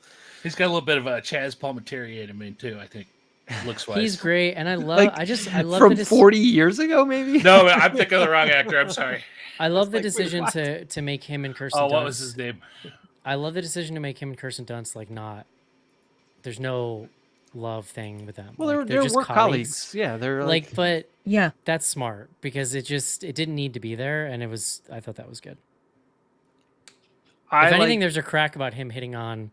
Speaker 4: He's got a little bit of a Chaz Palminteri in him too, I think. Looks wise.
Speaker 1: He's great, and I love.
Speaker 2: Like,
Speaker 1: I love
Speaker 2: from
Speaker 1: the
Speaker 2: 40 years ago, maybe.
Speaker 4: No, I'm thinking of the wrong actor. I'm sorry.
Speaker 1: I love the
Speaker 2: like, wait,
Speaker 1: decision
Speaker 2: what?
Speaker 1: to make him and Kirsten.
Speaker 4: Oh,
Speaker 1: Dunst.
Speaker 4: what was his name?
Speaker 1: I love the decision to make him and Kirsten Dunst like not. There's no love thing with them.
Speaker 2: Well,
Speaker 1: Like,
Speaker 2: they're
Speaker 1: just
Speaker 2: work colleagues. Yeah, they're
Speaker 1: Like, but
Speaker 3: Yeah.
Speaker 1: that's smart because it didn't need to be there, and I thought that was good. If anything, there's a crack about him hitting on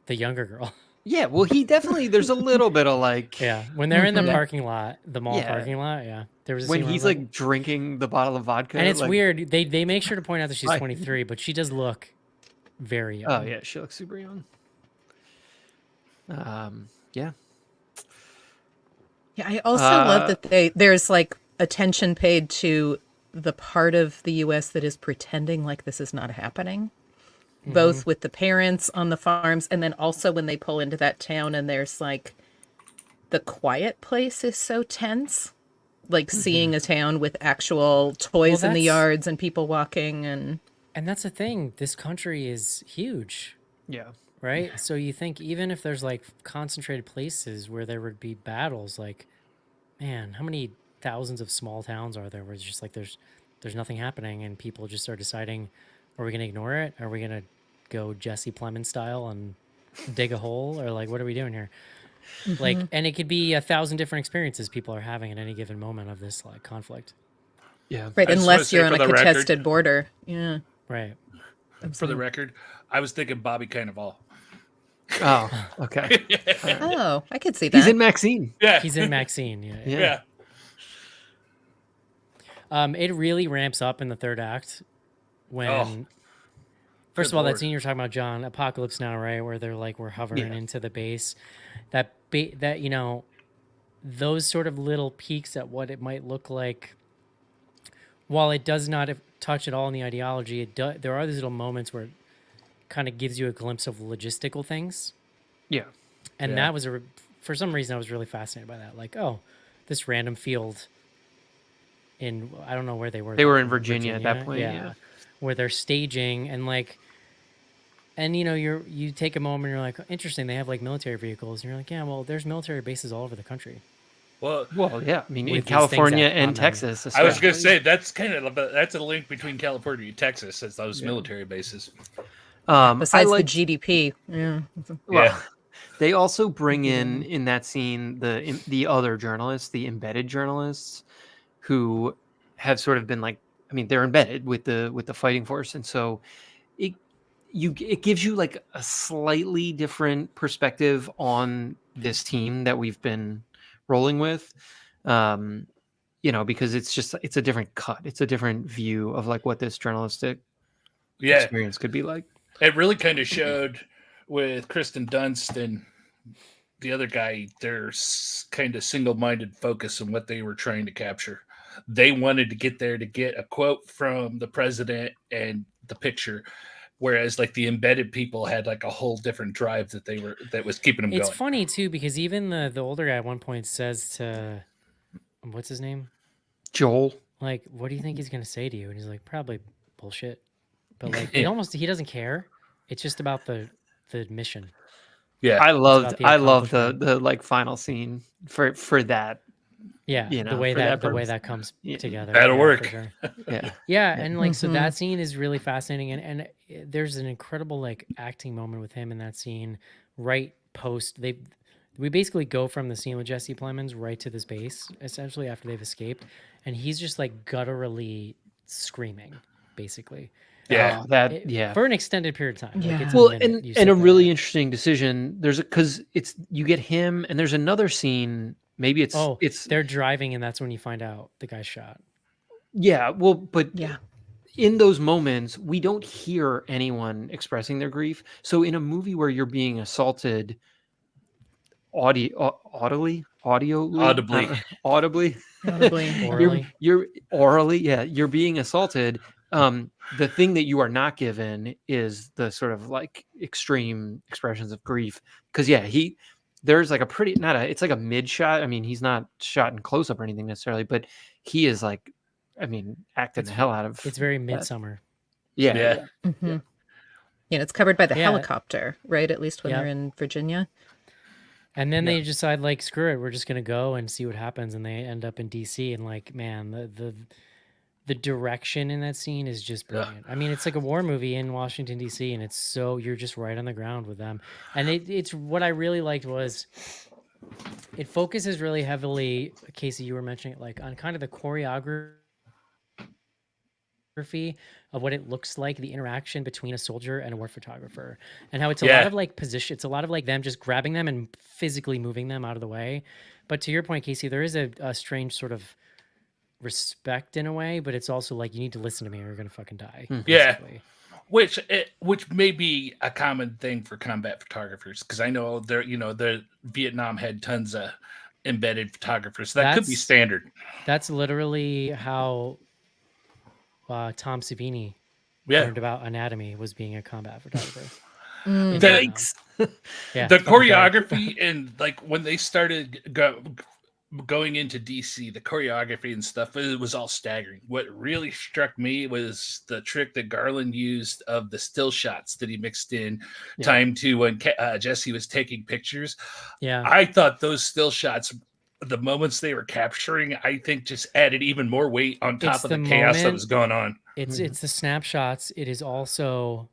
Speaker 1: the younger girl.
Speaker 2: Yeah, well, he definitely. There's a little bit of like.
Speaker 1: Yeah, when they're in the parking lot, the mall
Speaker 2: Yeah.
Speaker 1: parking lot. Yeah, there was a
Speaker 2: When
Speaker 1: scene where
Speaker 2: he's
Speaker 1: I'm
Speaker 2: like drinking the bottle of vodka,
Speaker 1: and it's
Speaker 2: like,
Speaker 1: weird. They make sure to point out that she's
Speaker 2: Why?
Speaker 1: 23, but she does look very young.
Speaker 2: Oh yeah, she looks super young. Yeah.
Speaker 3: Yeah, I also love that there's like attention paid to the part of the US that is pretending like this is not happening. Both with the parents on the farms and then also when they pull into that town and there's like the quiet place is so tense. Like seeing a town with actual toys in the
Speaker 1: that's-
Speaker 3: yards and people walking and
Speaker 1: And that's the thing. This country is huge,
Speaker 2: Yeah.
Speaker 1: right? So you think even if there's like concentrated places where there would be battles, like, man, how many thousands of small towns are there where it's just like there's nothing happening and people just are deciding, are we going to ignore it? Are we going to go Jesse Plemons style and dig a hole? Or like, what are we doing here? Like, and it could be 1,000 different experiences people are having at any given moment of this like conflict.
Speaker 2: Yeah.
Speaker 3: right,
Speaker 4: I just wanna
Speaker 3: unless
Speaker 4: say
Speaker 3: you're on
Speaker 4: for
Speaker 3: a
Speaker 4: the record-
Speaker 3: contested border. Yeah.
Speaker 1: Right.
Speaker 4: For the record, I was thinking Bobby Cannavale.
Speaker 2: Oh, okay.
Speaker 3: Oh, I could see that.
Speaker 2: He's in Maxine.
Speaker 4: Yeah.
Speaker 1: He's in Maxine. Yeah.
Speaker 2: Yeah.
Speaker 4: Yeah.
Speaker 1: It really ramps up in the third act when, first
Speaker 4: Good
Speaker 1: of all, that
Speaker 4: Lord.
Speaker 1: scene you're talking about, John, Apocalypse Now, right, where they're like we're hovering
Speaker 2: Yeah.
Speaker 1: into the base, that you know, those sort of little peeks at what it might look like. While it does not touch at all on the ideology, there are these little moments where it kind of gives you a glimpse of logistical things.
Speaker 2: Yeah.
Speaker 1: And that was for some reason I was really fascinated by that. Like, oh, this random field in I don't know where they were.
Speaker 2: They were in Virginia at that point, yeah.
Speaker 1: Where they're staging and like, and you know you take a moment and you're like, interesting. They have like military vehicles and you're like, yeah, well, there's military bases all over the country.
Speaker 4: Well,
Speaker 2: Well, yeah. I mean,
Speaker 1: With
Speaker 2: in
Speaker 1: these things
Speaker 2: California
Speaker 1: that-
Speaker 2: and
Speaker 1: on them.
Speaker 2: Texas.
Speaker 4: I was going to
Speaker 2: especially.
Speaker 4: say that's kind of that's a link between California and Texas as those military bases.
Speaker 3: Besides
Speaker 2: I
Speaker 3: the
Speaker 2: like,
Speaker 3: GDP. Yeah.
Speaker 2: well,
Speaker 4: Yeah.
Speaker 2: they also bring in that scene the other journalists, the embedded journalists, who have sort of been like, I mean, they're embedded with the fighting force, and so it gives you like a slightly different perspective on this team that we've been rolling with. You know, because it's a different cut, it's a different view of like what this journalistic
Speaker 4: Yeah.
Speaker 2: experience could be like.
Speaker 4: It really kind of showed with Kristen Dunst and the other guy, their kind of single-minded focus on what they were trying to capture. they wanted to get there to get a quote from the president and the picture, whereas like the embedded people had like a whole different drive that was keeping them
Speaker 1: It's
Speaker 4: going.
Speaker 1: funny too because even the older guy at one point says to what's his name?
Speaker 2: Joel.
Speaker 1: Like, what do you think he's gonna say to you? And he's like, probably bullshit. But like,
Speaker 4: Yeah.
Speaker 1: he doesn't care. It's just about the mission.
Speaker 4: Yeah,
Speaker 2: I loved
Speaker 1: about the
Speaker 2: I love
Speaker 1: accomplishment.
Speaker 2: the like final scene for that.
Speaker 1: Yeah,
Speaker 2: You
Speaker 1: the
Speaker 2: know,
Speaker 1: way
Speaker 2: for
Speaker 1: that the way
Speaker 2: purpose.
Speaker 1: that comes
Speaker 2: Yeah.
Speaker 1: together.
Speaker 4: That'll
Speaker 1: yeah,
Speaker 4: work.
Speaker 1: For sure.
Speaker 2: Yeah.
Speaker 1: Yeah, and like so
Speaker 3: Mhm.
Speaker 1: that scene is really fascinating, and there's an incredible like acting moment with him in that scene. Right post we basically go from the scene with Jesse Plemons right to this base essentially after they've escaped, and he's just like gutturally screaming, basically.
Speaker 4: Yeah.
Speaker 2: Oh, that
Speaker 1: For an extended period of time. Like
Speaker 3: Yeah.
Speaker 1: it's a
Speaker 2: Well,
Speaker 1: minute.
Speaker 2: and
Speaker 1: You
Speaker 2: and
Speaker 1: sit
Speaker 2: a really
Speaker 1: there.
Speaker 2: interesting decision. There's because it's you get him, and there's another scene. Maybe it's
Speaker 1: Oh, they're driving, and that's when you find out the guy's shot.
Speaker 2: yeah. Well, but
Speaker 3: Yeah.
Speaker 2: in those moments, we don't hear anyone expressing their grief. So in a movie where you're being assaulted audibly,
Speaker 4: Audibly.
Speaker 2: audibly,
Speaker 3: Audibly.
Speaker 1: Orally.
Speaker 2: you're orally, yeah, you're being assaulted. The thing that you are not given is the sort of like extreme expressions of grief. Because yeah, there's like a pretty it's like a mid shot. I mean, he's not shot in close up or anything necessarily, but he is like, I mean, acting the hell out of.
Speaker 1: It's very
Speaker 2: that.
Speaker 1: midsummer.
Speaker 2: Yeah,
Speaker 4: Yeah.
Speaker 2: yeah.
Speaker 3: Mhm. Yeah, it's covered by the
Speaker 1: Yeah.
Speaker 3: helicopter, right? At least when
Speaker 1: Yep.
Speaker 3: they're in Virginia.
Speaker 1: And then
Speaker 2: Yeah.
Speaker 1: they decide like screw it, we're just gonna go and see what happens, and they end up in DC. And like, man, the direction in that scene is just
Speaker 4: Yeah.
Speaker 1: brilliant. I mean, it's like a war movie in Washington DC, and it's so you're just right on the ground with them. And it's what I really liked was it focuses really heavily, Casey, you were mentioning it, like on kind of the choreography of what it looks like, the interaction between a soldier and a war photographer, and how it's a lot
Speaker 4: Yeah.
Speaker 1: of like position. It's a lot of like them just grabbing them and physically moving them out of the way. But to your point, Casey, there is a strange sort of respect in a way, but it's also like you need to listen to me or you're gonna fucking die.
Speaker 4: Yeah.
Speaker 1: Basically.
Speaker 4: Which may be a common thing for combat photographers, because I know the Vietnam had tons of embedded photographers. So that could be
Speaker 1: That's-
Speaker 4: standard.
Speaker 1: That's literally how Tom Savini
Speaker 4: Yeah.
Speaker 1: learned about anatomy, was being a combat photographer.
Speaker 3: Mm.
Speaker 1: in
Speaker 2: Thanks.
Speaker 1: Vietnam. Yeah,
Speaker 4: The
Speaker 1: fucking guy.
Speaker 4: choreography and like when they started going into DC, the choreography and stuff, it was all staggering. What really struck me was the trick that Garland used of the still shots that he mixed in
Speaker 2: Yeah.
Speaker 4: time to when Jesse was taking pictures.
Speaker 1: Yeah.
Speaker 4: I thought those still shots, the moments they were capturing, I think just added even more weight on top
Speaker 1: It's
Speaker 4: of the
Speaker 1: the
Speaker 4: chaos that
Speaker 1: moment-
Speaker 4: was going on.
Speaker 1: It's the snapshots. It is also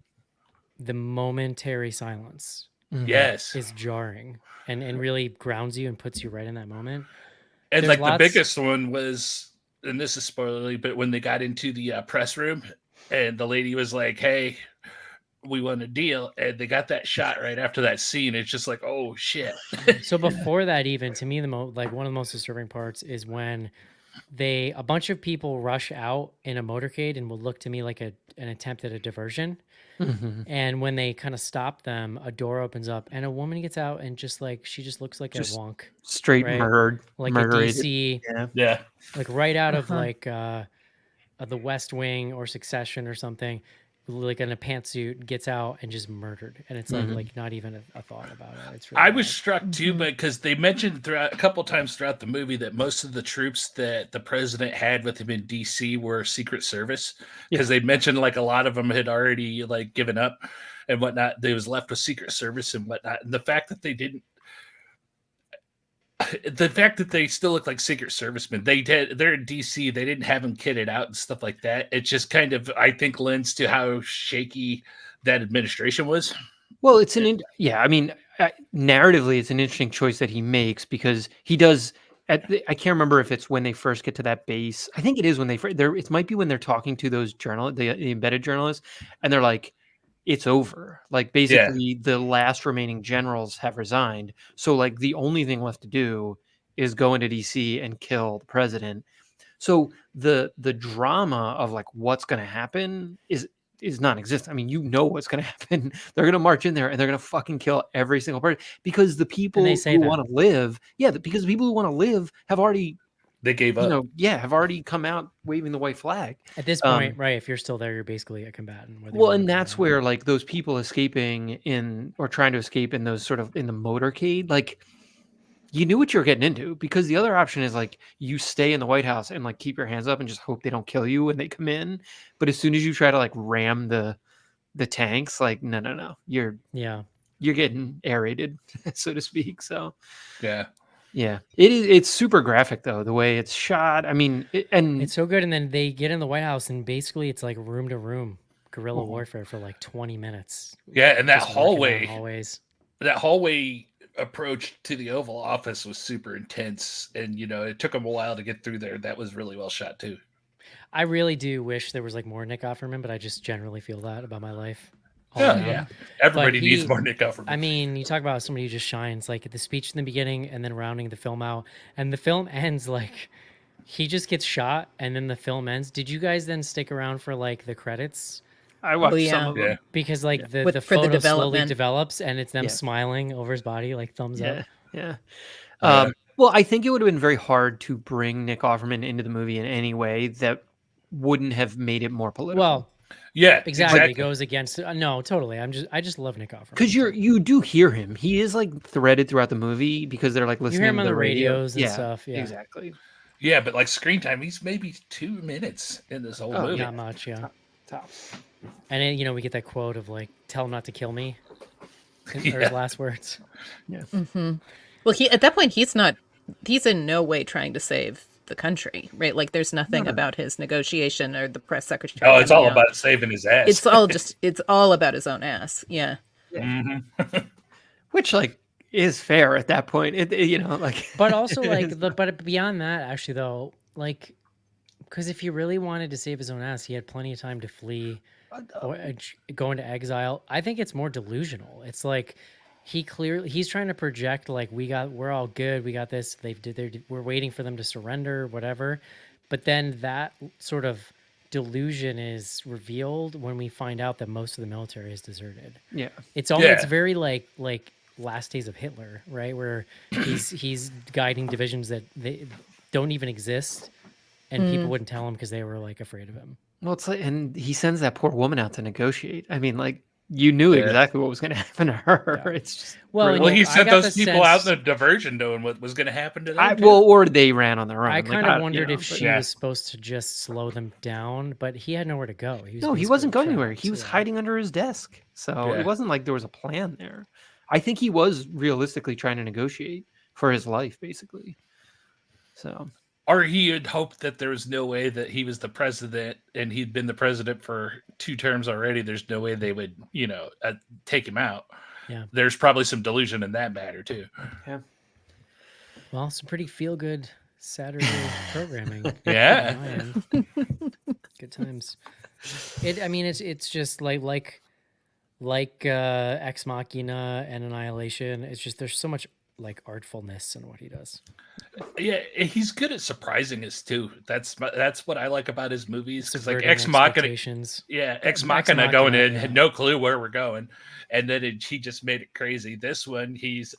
Speaker 1: the momentary silence
Speaker 4: Yes.
Speaker 1: is jarring and really grounds you and puts you right in that moment.
Speaker 4: And
Speaker 1: There's
Speaker 4: like
Speaker 1: lots-
Speaker 4: the biggest one was, and this is spoilerly, but when they got into the press room and the lady was like, "Hey, we want a deal," and they got that shot right after that scene, it's just like, oh shit.
Speaker 1: So before that, even to me, one of the most disturbing parts is when a bunch of people rush out in a motorcade and will look to me like an attempt at a diversion.
Speaker 2: Mhm.
Speaker 1: And when they kind of stop them, a door opens up and a woman gets out and she just looks like
Speaker 2: Just
Speaker 1: a wonk,
Speaker 2: Straight
Speaker 1: Right.
Speaker 2: murdered,
Speaker 1: like a
Speaker 2: murdered.
Speaker 1: DC,
Speaker 2: Yeah.
Speaker 4: Yeah.
Speaker 1: like right out of
Speaker 3: Uh-huh.
Speaker 1: like the West Wing or Succession or something, like in a pantsuit, gets out and just murdered. And it's
Speaker 2: Mhm.
Speaker 1: like not even a thought about it. It's really
Speaker 4: I was
Speaker 1: bad.
Speaker 4: struck too,
Speaker 3: Mhm.
Speaker 4: because they mentioned a couple times throughout the movie that most of the troops that the president had with him in DC were Secret Service, because they mentioned like a lot of them had already like given up and whatnot. They was left with Secret Service and whatnot. And the fact that they didn't, the fact that they still look like Secret Servicemen, they're in DC, they didn't have them kitted out and stuff like that. It just kind of, I think, lends to how shaky that administration was.
Speaker 2: Well, it's I mean, narratively, it's an interesting choice that he makes because he does. I can't remember if it's when they first get to that base. I think it is when it might be when they're talking to those the embedded journalists, and they're like, "It's over." Like basically, the last remaining generals have resigned, so like the only thing left to do is go into DC and kill the president. So the drama of like what's going to happen is non-existent. I mean, you know what's going to happen. They're going to march in there and they're going to fucking kill every single person because the people
Speaker 1: they say
Speaker 2: who
Speaker 1: that.
Speaker 2: want to live, because the people who want to live have already
Speaker 4: They gave
Speaker 2: you
Speaker 4: up.
Speaker 2: know, have already come out waving the white flag.
Speaker 1: At this point, right? If you're still there, you're basically a combatant. whether you
Speaker 2: Well,
Speaker 1: wanna
Speaker 2: and
Speaker 1: be or
Speaker 2: that's
Speaker 1: not.
Speaker 2: where like those people escaping in or trying to escape in those sort of in the motorcade, like you knew what you were getting into, because the other option is like you stay in the White House and like keep your hands up and just hope they don't kill you when they come in. But as soon as you try to like ram the tanks, like no, you're getting aerated, so to speak. So
Speaker 4: Yeah.
Speaker 2: it's super graphic though, the way it's shot. I mean, and
Speaker 1: It's so good. And then they get in the White House, and basically it's like room to room guerrilla
Speaker 2: Mhm.
Speaker 1: warfare for like 20 minutes.
Speaker 4: Yeah, and that
Speaker 1: Just working down
Speaker 4: hallways.
Speaker 1: hallways.
Speaker 4: That hallway approach to the Oval Office was super intense, and it took them a while to get through there. That was really well shot too.
Speaker 1: I really do wish there was like more Nick Offerman, but I just generally feel that about my life. all
Speaker 4: Yeah,
Speaker 1: around.
Speaker 4: yeah. Everybody
Speaker 1: But
Speaker 4: needs more Nick Offerman.
Speaker 1: I mean, you talk about somebody who just shines, like the speech in the beginning and then rounding the film out, and the film ends like he just gets shot and then the film ends. Did you guys then stick around for like the credits?
Speaker 2: I watched
Speaker 3: yeah.
Speaker 2: some of them.
Speaker 4: Yeah.
Speaker 1: Because like the
Speaker 3: For the
Speaker 1: photo slowly
Speaker 3: development.
Speaker 1: develops and it's them
Speaker 2: Yeah.
Speaker 1: smiling over his body, like thumbs up.
Speaker 2: Yeah.
Speaker 4: Yeah.
Speaker 2: Well, I think it would have been very hard to bring Nick Offerman into the movie in any way that wouldn't have made it more political.
Speaker 1: Well,
Speaker 4: Yeah,
Speaker 1: exactly. It goes against no, totally. I just love Nick Offerman.
Speaker 2: Because you do hear him. He is like threaded throughout the movie because they're like listening
Speaker 1: You hear him
Speaker 2: to
Speaker 1: on the
Speaker 2: radio.
Speaker 1: radios and stuff. Yeah,
Speaker 2: exactly.
Speaker 4: Yeah, but like screen time, he's maybe 2 minutes in this whole movie.
Speaker 1: not much. Yeah,
Speaker 2: Top.
Speaker 1: and then we get that quote of like, "Tell him not to kill me," or his last words.
Speaker 2: Yeah.
Speaker 3: Mm-hmm. Well, at that point, he's in no way trying to save the country, right? Like there's nothing about his negotiation or the press secretary.
Speaker 4: Oh, it's all about saving his ass.
Speaker 3: It's all about his own ass. Yeah.
Speaker 4: Mm-hmm.
Speaker 2: Which like is fair at that point.
Speaker 1: But also like but beyond that, actually though, like, because if he really wanted to save his own ass, he had plenty of time to flee or go into exile. I think it's more delusional. It's like he's trying to project like we're all good, we got this. We're waiting for them to surrender, whatever. But then that sort of delusion is revealed when we find out that most of the military is deserted.
Speaker 2: Yeah.
Speaker 1: It's very like Last Days of Hitler, right? Where he's guiding divisions that they don't even exist, and people wouldn't tell him because they were like afraid of him.
Speaker 2: Well, it's like, and he sends that poor woman out to negotiate. I mean, like you knew exactly what was going to happen to her. Yeah. It's just
Speaker 4: he sent those people out in the diversion knowing what was going to happen to them.
Speaker 2: Or they ran on their own.
Speaker 1: I kind of wondered if she was supposed to just slow them down, but he had nowhere to go.
Speaker 2: He wasn't going anywhere. He was hiding under his desk, so it wasn't like there was a plan there. I think he was realistically trying to negotiate for his life, basically. So,
Speaker 4: or he had hoped that there was no way that he was the president, and he'd been the president for 2 terms already. There's no way they would, take him out.
Speaker 1: Yeah,
Speaker 4: there's probably some delusion in that matter too.
Speaker 2: Yeah.
Speaker 1: Well, some pretty feel-good Saturday programming.
Speaker 4: Yeah.
Speaker 1: Good times. It's just like Ex Machina and Annihilation. It's just there's so much like artfulness in what he does.
Speaker 4: Yeah, he's good at surprising us too. That's what I like about his movies. Because like
Speaker 1: Subverting
Speaker 4: Ex Machina,
Speaker 1: expectations.
Speaker 4: Ex Machina going in had no clue where we're going, and then he just made it crazy. This one, he's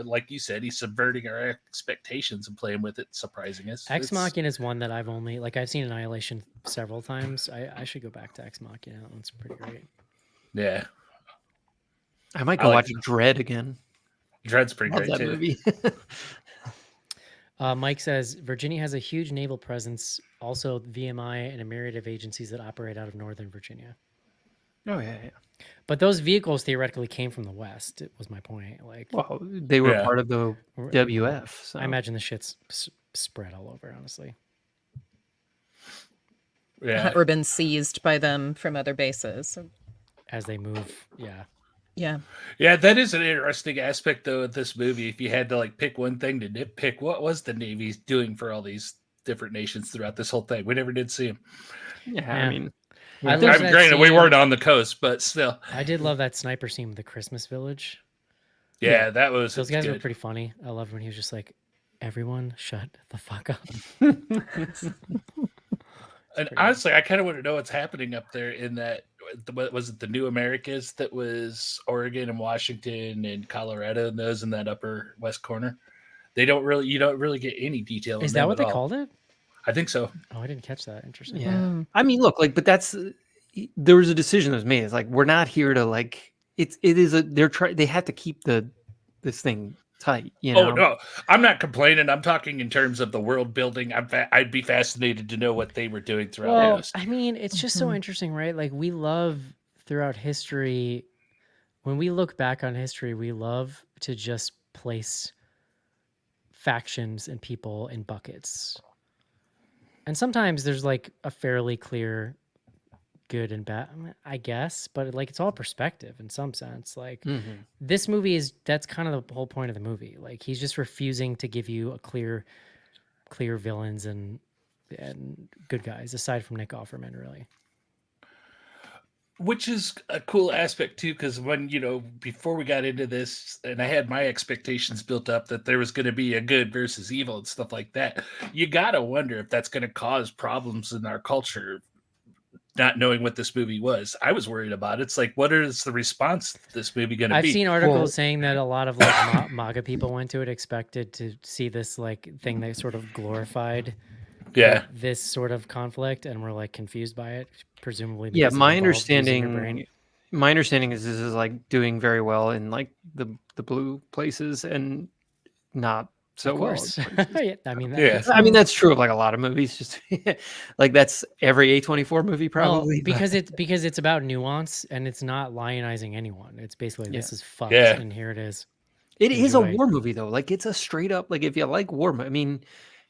Speaker 4: like you said, he's subverting our expectations and playing with it, surprising us.
Speaker 1: Ex Machina is one that I've seen Annihilation several times. I should go back to Ex Machina. That one's pretty great.
Speaker 4: Yeah,
Speaker 2: I might go watch Dread again.
Speaker 4: Dread's pretty great too.
Speaker 2: Movie.
Speaker 1: Mike says Virginia has a huge naval presence, also VMI and a myriad of agencies that operate out of Northern Virginia.
Speaker 2: Oh yeah.
Speaker 1: But those vehicles theoretically came from the West. It was my point. Like,
Speaker 2: well, they were part of the WF. So.
Speaker 1: I imagine the shit's spread all over, honestly.
Speaker 4: Yeah,
Speaker 3: or been seized by them from other bases
Speaker 1: as they move. Yeah.
Speaker 4: Yeah, that is an interesting aspect though of this movie. If you had to like pick one thing to nitpick, what was the Navy doing for all these different nations throughout this whole thing? We never did see them.
Speaker 2: Yeah. I mean,
Speaker 4: granted, we weren't on the coast, but still.
Speaker 1: I did love that sniper scene with the Christmas village.
Speaker 4: Yeah, that was
Speaker 1: those guys
Speaker 4: good.
Speaker 1: were pretty funny. I loved when he was just like, "Everyone, shut the fuck up."
Speaker 4: And honestly, I kind of want to know what's happening up there in that. What was it? The New Americas that was Oregon and Washington and Colorado and those in that upper west corner. You don't really get any detail.
Speaker 1: Is
Speaker 4: on
Speaker 1: that
Speaker 4: them
Speaker 1: what
Speaker 4: at
Speaker 1: they
Speaker 4: all.
Speaker 1: called it?
Speaker 4: I think so.
Speaker 1: Oh, I didn't catch that. Interesting.
Speaker 2: Yeah. I mean, look, like, but that's there was a decision that was made. It's like we're not here to like it is a they have to keep this thing tight, you know.
Speaker 4: Oh no, I'm not complaining. I'm talking in terms of the world building. I'd be fascinated to know what they were doing throughout
Speaker 1: Well,
Speaker 4: this.
Speaker 1: I mean, it's just so interesting, right? Like we love throughout history, when we look back on history, we love to just place factions and people in buckets. And sometimes there's like a fairly clear good and bad, I guess, but like it's all perspective in some sense. Like this movie that's kind of the whole point of the movie. Like he's just refusing to give you a clear villains and good guys aside from Nick Offerman, really.
Speaker 4: Which is a cool aspect too, because when before we got into this, and I had my expectations built up that there was going to be a good versus evil and stuff like that, you gotta wonder if that's going to cause problems in our culture. Not knowing what this movie was, I was worried about it. It's like, what is the response to this movie going to be?
Speaker 1: I've seen articles saying that a lot of like MAGA people went to it expected to see this like thing that sort of glorified this sort of conflict, and were like confused by it, presumably.
Speaker 2: Yeah,
Speaker 1: Because
Speaker 2: my understanding is this is like doing very well in like the blue places and not so
Speaker 1: of course.
Speaker 2: well.
Speaker 1: Yeah, I mean,
Speaker 2: I mean that's true of like a lot of movies. Just like that's every A24 movie probably.
Speaker 1: Well, because it's about nuance and it's not lionizing anyone. It's basically this is fucked and here it is.
Speaker 2: It is a war movie though. Like it's a straight up like if you like war, I mean.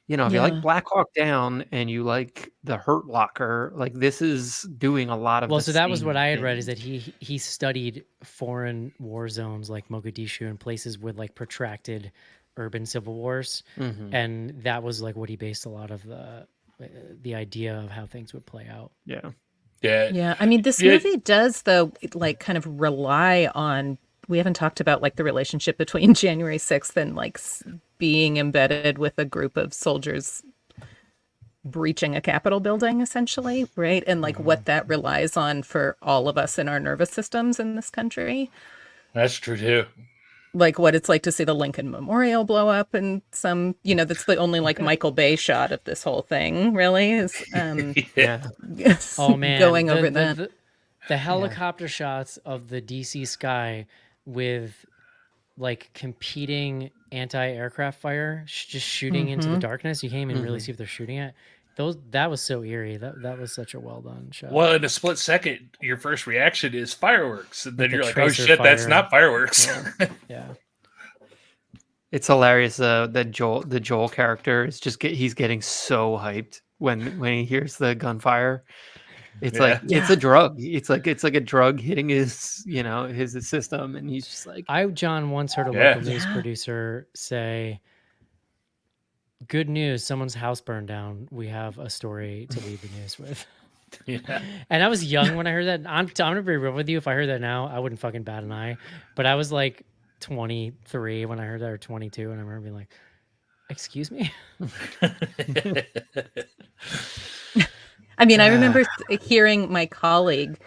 Speaker 2: If you like Black Hawk Down and you like The Hurt Locker, like this is doing a lot of.
Speaker 1: Well, so that was what I had read, is that he studied foreign war zones like Mogadishu and places with like protracted urban civil wars, and that was like what he based a lot of the idea of how things would play out.
Speaker 3: Yeah. I mean, this movie does though like kind of rely on. We haven't talked about like the relationship between January 6th and like being embedded with a group of soldiers breaching a Capitol building, essentially, right? And like what that relies on for all of us in our nervous systems in this country.
Speaker 4: That's true too.
Speaker 3: Like what it's like to see the Lincoln Memorial blow up, and some, that's the only like Michael Bay shot of this whole thing, really. Is
Speaker 1: oh man,
Speaker 3: going over that.
Speaker 1: The helicopter shots of the DC sky with like competing anti-aircraft fire just shooting into the darkness. You can't even really see if they're shooting at. That was so eerie. That was such a well done shot.
Speaker 4: Well, in a split second, your first reaction is fireworks, and then you're like, "Oh shit,
Speaker 1: fire.
Speaker 4: that's not fireworks."
Speaker 1: Yeah.
Speaker 2: It's hilarious. The Joel character is just he's getting so hyped when he hears the gunfire. It's like it's a drug. It's like a drug hitting his his system, and he's just like.
Speaker 1: John once heard a local news producer say, "Good news! Someone's house burned down. We have a story to lead the news with." And I was young when I heard that. I'm gonna be real with you. If I heard that now, I wouldn't fucking bat an eye. But I was like 23 when I heard that, or 22, and I remember being like, "Excuse me."
Speaker 3: I mean, I remember hearing my colleague,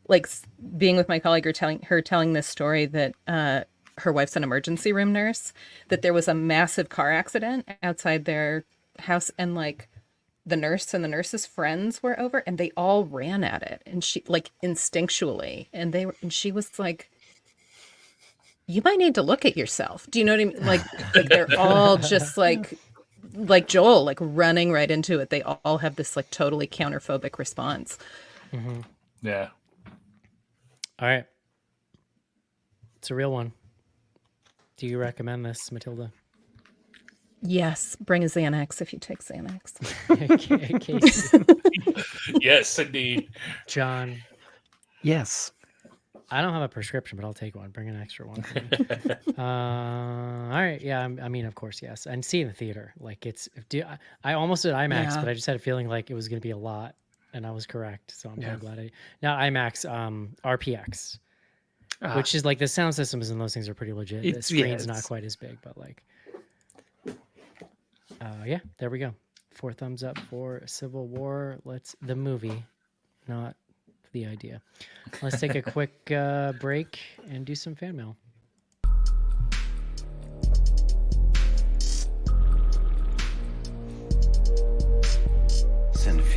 Speaker 3: like being with my colleague, or telling this story that her wife's an emergency room nurse, that there was a massive car accident outside their house, and like the nurse and the nurse's friends were over, and they all ran at it, and she like instinctually, and she was like, "You might need to look at yourself." Do you know what I mean? Like they're all just like Joel, like running right into it. They all have this like totally counterphobic response.
Speaker 4: Yeah.
Speaker 1: All right. It's a real one. Do you recommend this, Matilda?
Speaker 3: Yes. Bring a Xanax if you take Xanax.
Speaker 4: Yes, indeed.
Speaker 1: John.
Speaker 2: Yes.
Speaker 1: I don't have a prescription, but I'll take one. Bring an extra one. All right. Yeah. I mean, of course, yes. And see in the theater. Like I almost did IMAX, but I just had a feeling like it was going to be a lot, and I was correct. So I'm kind of glad now IMAX, RPX, which is like the sound systems and those things are pretty legit. The screen's not quite as big, but like, there we go. 4 thumbs up for Civil War. The movie, not the idea. Let's take a quick break and do some fan mail.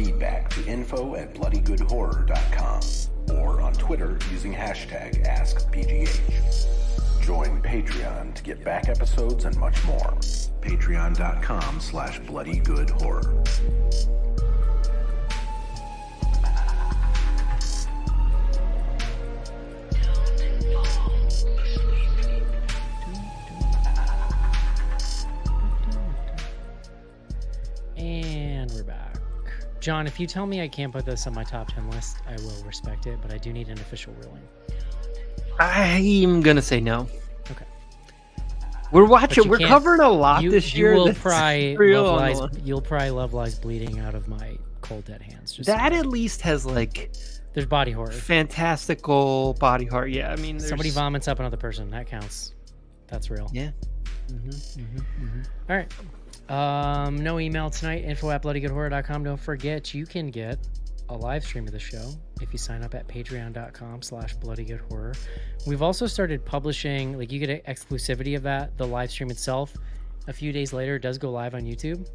Speaker 6: feedback to info@bloodygoodhorror.com or on Twitter using hashtag AskBGH. Join Patreon to get back episodes and much more. Patreon.com/bloodygoodhorror.
Speaker 1: And we're back. John, if you tell me I can't put this on my top 10 list, I will respect it, but I do need an official ruling.
Speaker 2: I'm gonna say no.
Speaker 1: Okay.
Speaker 2: We're
Speaker 1: But
Speaker 2: watching.
Speaker 1: you
Speaker 2: We're
Speaker 1: can't-
Speaker 2: covering a lot this year.
Speaker 1: You'll
Speaker 2: that's
Speaker 1: pry
Speaker 2: real
Speaker 1: Love
Speaker 2: on the
Speaker 1: Lies.
Speaker 2: line.
Speaker 1: You'll pry Love Lies bleeding out of my cold dead hands. Just
Speaker 2: That at least has like
Speaker 1: there's body horror.
Speaker 2: fantastical body horror. Yeah, I mean,
Speaker 1: Somebody
Speaker 2: there's-
Speaker 1: vomits up another person. That counts. That's real.
Speaker 2: Yeah.
Speaker 1: All right. No email tonight. info@bloodygoodhorror.com. Don't forget, you can get a live stream of the show if you sign up at patreon.com/bloodygoodhorror. We've also started publishing, like, you get exclusivity of that. The live stream itself, a few days later, it does go live on YouTube.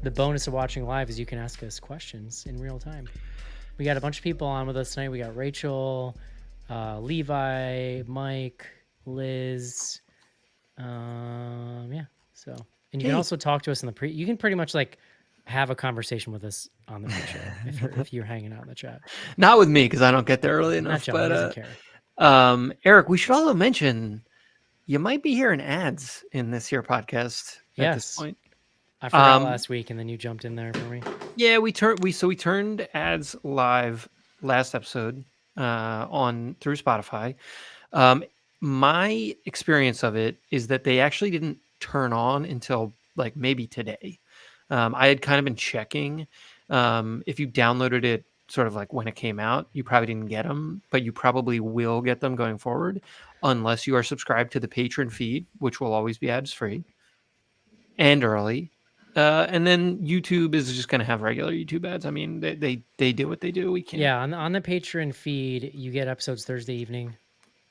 Speaker 1: The bonus of watching live is you can ask us questions in real time. We got a bunch of people on with us tonight. We got Rachel, Levi, Mike, Liz. Yeah. So, and you can also talk to us in the you can pretty much like have a conversation with us on the pre-show if you're hanging out in the chat.
Speaker 2: Not with me because I don't get there early
Speaker 1: Not
Speaker 2: enough.
Speaker 1: John, he
Speaker 2: But
Speaker 1: doesn't care.
Speaker 2: Eric, we should also mention you might be hearing ads in this here podcast at this
Speaker 1: Yes.
Speaker 2: point.
Speaker 1: I forgot last week, and then you jumped in there for me.
Speaker 2: Yeah, we turned ads live last episode on through Spotify. My experience of it is that they actually didn't turn on until like maybe today. I had kind of been checking. If you downloaded it sort of like when it came out, you probably didn't get them, but you probably will get them going forward unless you are subscribed to the patron feed, which will always be ads free and early. And then YouTube is just going to have regular YouTube ads. I mean, they do what they do. We can't.
Speaker 1: Yeah, on the Patreon feed, you get episodes Thursday evening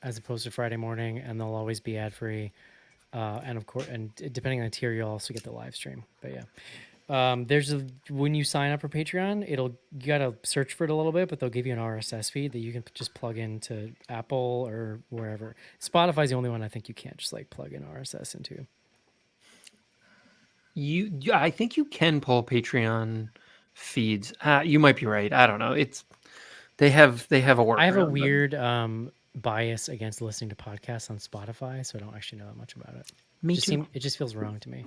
Speaker 1: as opposed to Friday morning, and they'll always be ad free. And of course, and depending on the tier, you'll also get the live stream. But yeah, when you sign up for Patreon, you gotta search for it a little bit, but they'll give you an RSS feed that you can just plug into Apple or wherever. Spotify's the only one I think you can't just like plug in RSS into.
Speaker 2: I think you can pull Patreon feeds. You might be right. I don't know. They have a work.
Speaker 1: I have a weird bias against listening to podcasts on Spotify, so I don't actually know that much about it.
Speaker 2: Me too.
Speaker 1: It just feels wrong to me.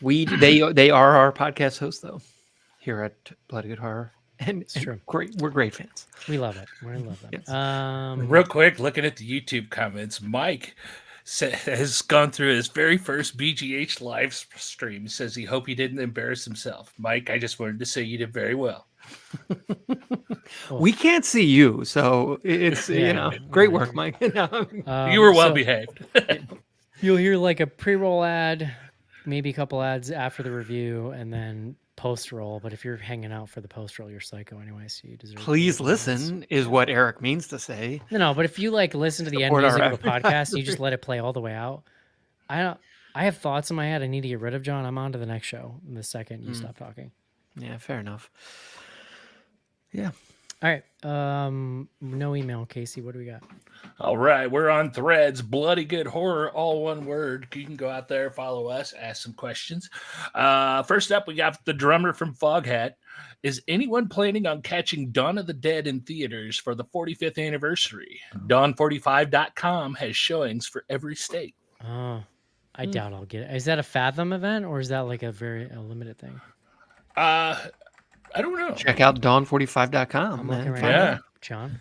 Speaker 2: They are our podcast hosts though, here at Bloody Good Horror, and
Speaker 1: It's true.
Speaker 2: We're great fans.
Speaker 1: We love it. We're in love with it.
Speaker 2: Yes.
Speaker 4: Real quick, looking at the YouTube comments, Mike has gone through his very first BGH live stream. Says he hope he didn't embarrass himself. Mike, I just wanted to say you did very well.
Speaker 2: We can't see you, so it's
Speaker 1: Yeah.
Speaker 2: great work, Mike.
Speaker 4: You were well
Speaker 1: so
Speaker 4: behaved.
Speaker 1: You'll hear like a pre-roll ad, maybe a couple ads after the review, and then post-roll. But if you're hanging out for the post-roll, you're psycho anyway, so you deserve.
Speaker 2: Please listen is what Eric means to say.
Speaker 1: No, but if you like listen to the end
Speaker 2: Support our
Speaker 1: music of a podcast,
Speaker 2: advertisers.
Speaker 1: you just let it play all the way out. I have thoughts in my head I need to get rid of, John. I'm on to the next show the second you stop talking.
Speaker 2: Yeah, fair enough. Yeah.
Speaker 1: All right. No email, Casey. What do we got?
Speaker 4: All right, we're on Threads, Bloody Good Horror, all one word. You can go out there, follow us, ask some questions. First up, we got the drummer from Foghat. Is anyone planning on catching Dawn of the Dead in theaters for the 45th anniversary? Dawn45.com has showings for every state.
Speaker 1: Oh, I doubt I'll get it. Is that a Fathom event or is that like a limited thing?
Speaker 4: I don't know.
Speaker 2: Check out dawn45.com.
Speaker 1: I'm looking right
Speaker 4: Yeah.
Speaker 1: now, John.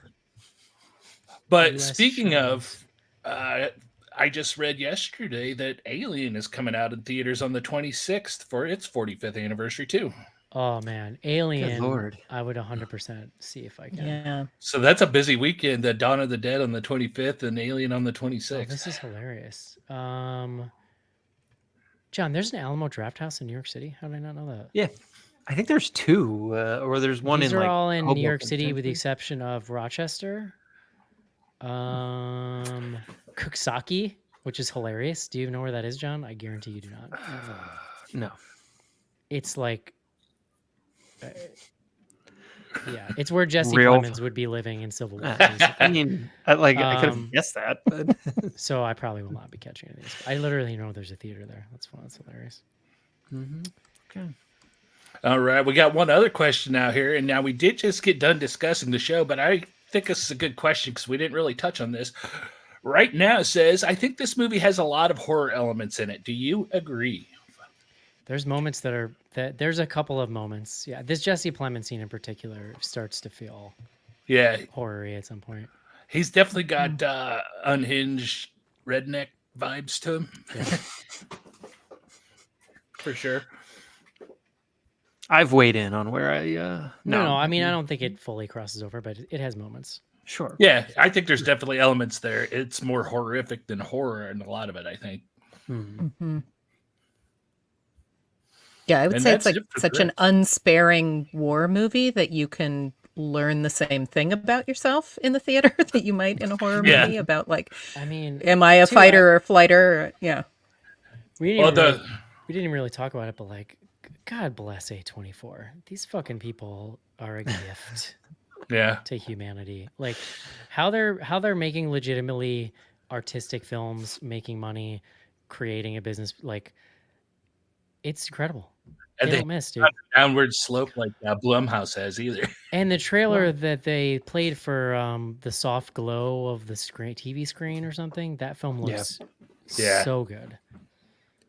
Speaker 4: But
Speaker 1: US
Speaker 4: speaking
Speaker 1: showings.
Speaker 4: of, I just read yesterday that Alien is coming out in theaters on the 26th for its 45th anniversary too.
Speaker 1: Oh man, Alien.
Speaker 2: Lord.
Speaker 1: I would 100% see if I can.
Speaker 3: Yeah.
Speaker 4: So that's a busy weekend. The Dawn of the Dead on the 25th and Alien on the 26th.
Speaker 1: Oh, this is hilarious. John, there's an Alamo Draft House in New York City. How did I not know that?
Speaker 2: Yeah. I think there's two, or there's one
Speaker 1: These
Speaker 2: in
Speaker 1: are
Speaker 2: like
Speaker 1: all in New York
Speaker 2: Hoboken,
Speaker 1: City, with the
Speaker 2: Tennessee.
Speaker 1: exception of Rochester. Cooksaki, which is hilarious. Do you even know where that is, John? I guarantee you do not.
Speaker 2: No.
Speaker 1: It's like Yeah, it's where Jesse
Speaker 2: Real-
Speaker 1: Plemons would be living in Civil War.
Speaker 2: I
Speaker 1: basically.
Speaker 2: mean, I could
Speaker 1: Um,
Speaker 2: have guessed that, but
Speaker 1: So I probably will not be catching any of these. I literally know there's a theater there. That's fun. That's hilarious.
Speaker 2: okay.
Speaker 4: All right, we got one other question out here, and now we did just get done discussing the show, but I think this is a good question because we didn't really touch on this. Right now, it says, I think this movie has a lot of horror elements in it. Do you agree?
Speaker 1: There's moments that there's a couple of moments. Yeah, this Jesse Plemons scene in particular starts to feel
Speaker 4: Yeah,
Speaker 1: horror-y at some point.
Speaker 4: he's definitely got unhinged redneck vibes to him.
Speaker 1: Yeah.
Speaker 4: For sure.
Speaker 2: I've weighed in on where I
Speaker 1: No, I mean I don't think it fully crosses over, but it has moments.
Speaker 2: Sure.
Speaker 4: Yeah, I think there's definitely elements there. It's more horrific than horror in a lot of it, I think.
Speaker 3: Mhm. Yeah, I would
Speaker 4: And
Speaker 3: say it's
Speaker 4: that's
Speaker 3: like
Speaker 4: it for
Speaker 3: such an unsparing war movie that you can learn the same thing about yourself in the theater that you might in a horror
Speaker 4: Yeah.
Speaker 3: movie about like,
Speaker 1: I mean,
Speaker 3: am I a
Speaker 1: too,
Speaker 3: fighter or flighter? Yeah.
Speaker 1: we
Speaker 4: Well,
Speaker 1: didn't even really talk about it, but like, God bless A24. These fucking people are a gift
Speaker 4: yeah.
Speaker 1: to humanity. Like how they're making legitimately artistic films, making money, creating a business. Like it's incredible.
Speaker 4: And
Speaker 1: They
Speaker 4: they
Speaker 1: don't miss, dude.
Speaker 4: not a downward slope like Blumhouse has either.
Speaker 1: And the trailer that they played for the soft glow of the TV screen or something, that film looks
Speaker 4: Yeah.
Speaker 1: so good.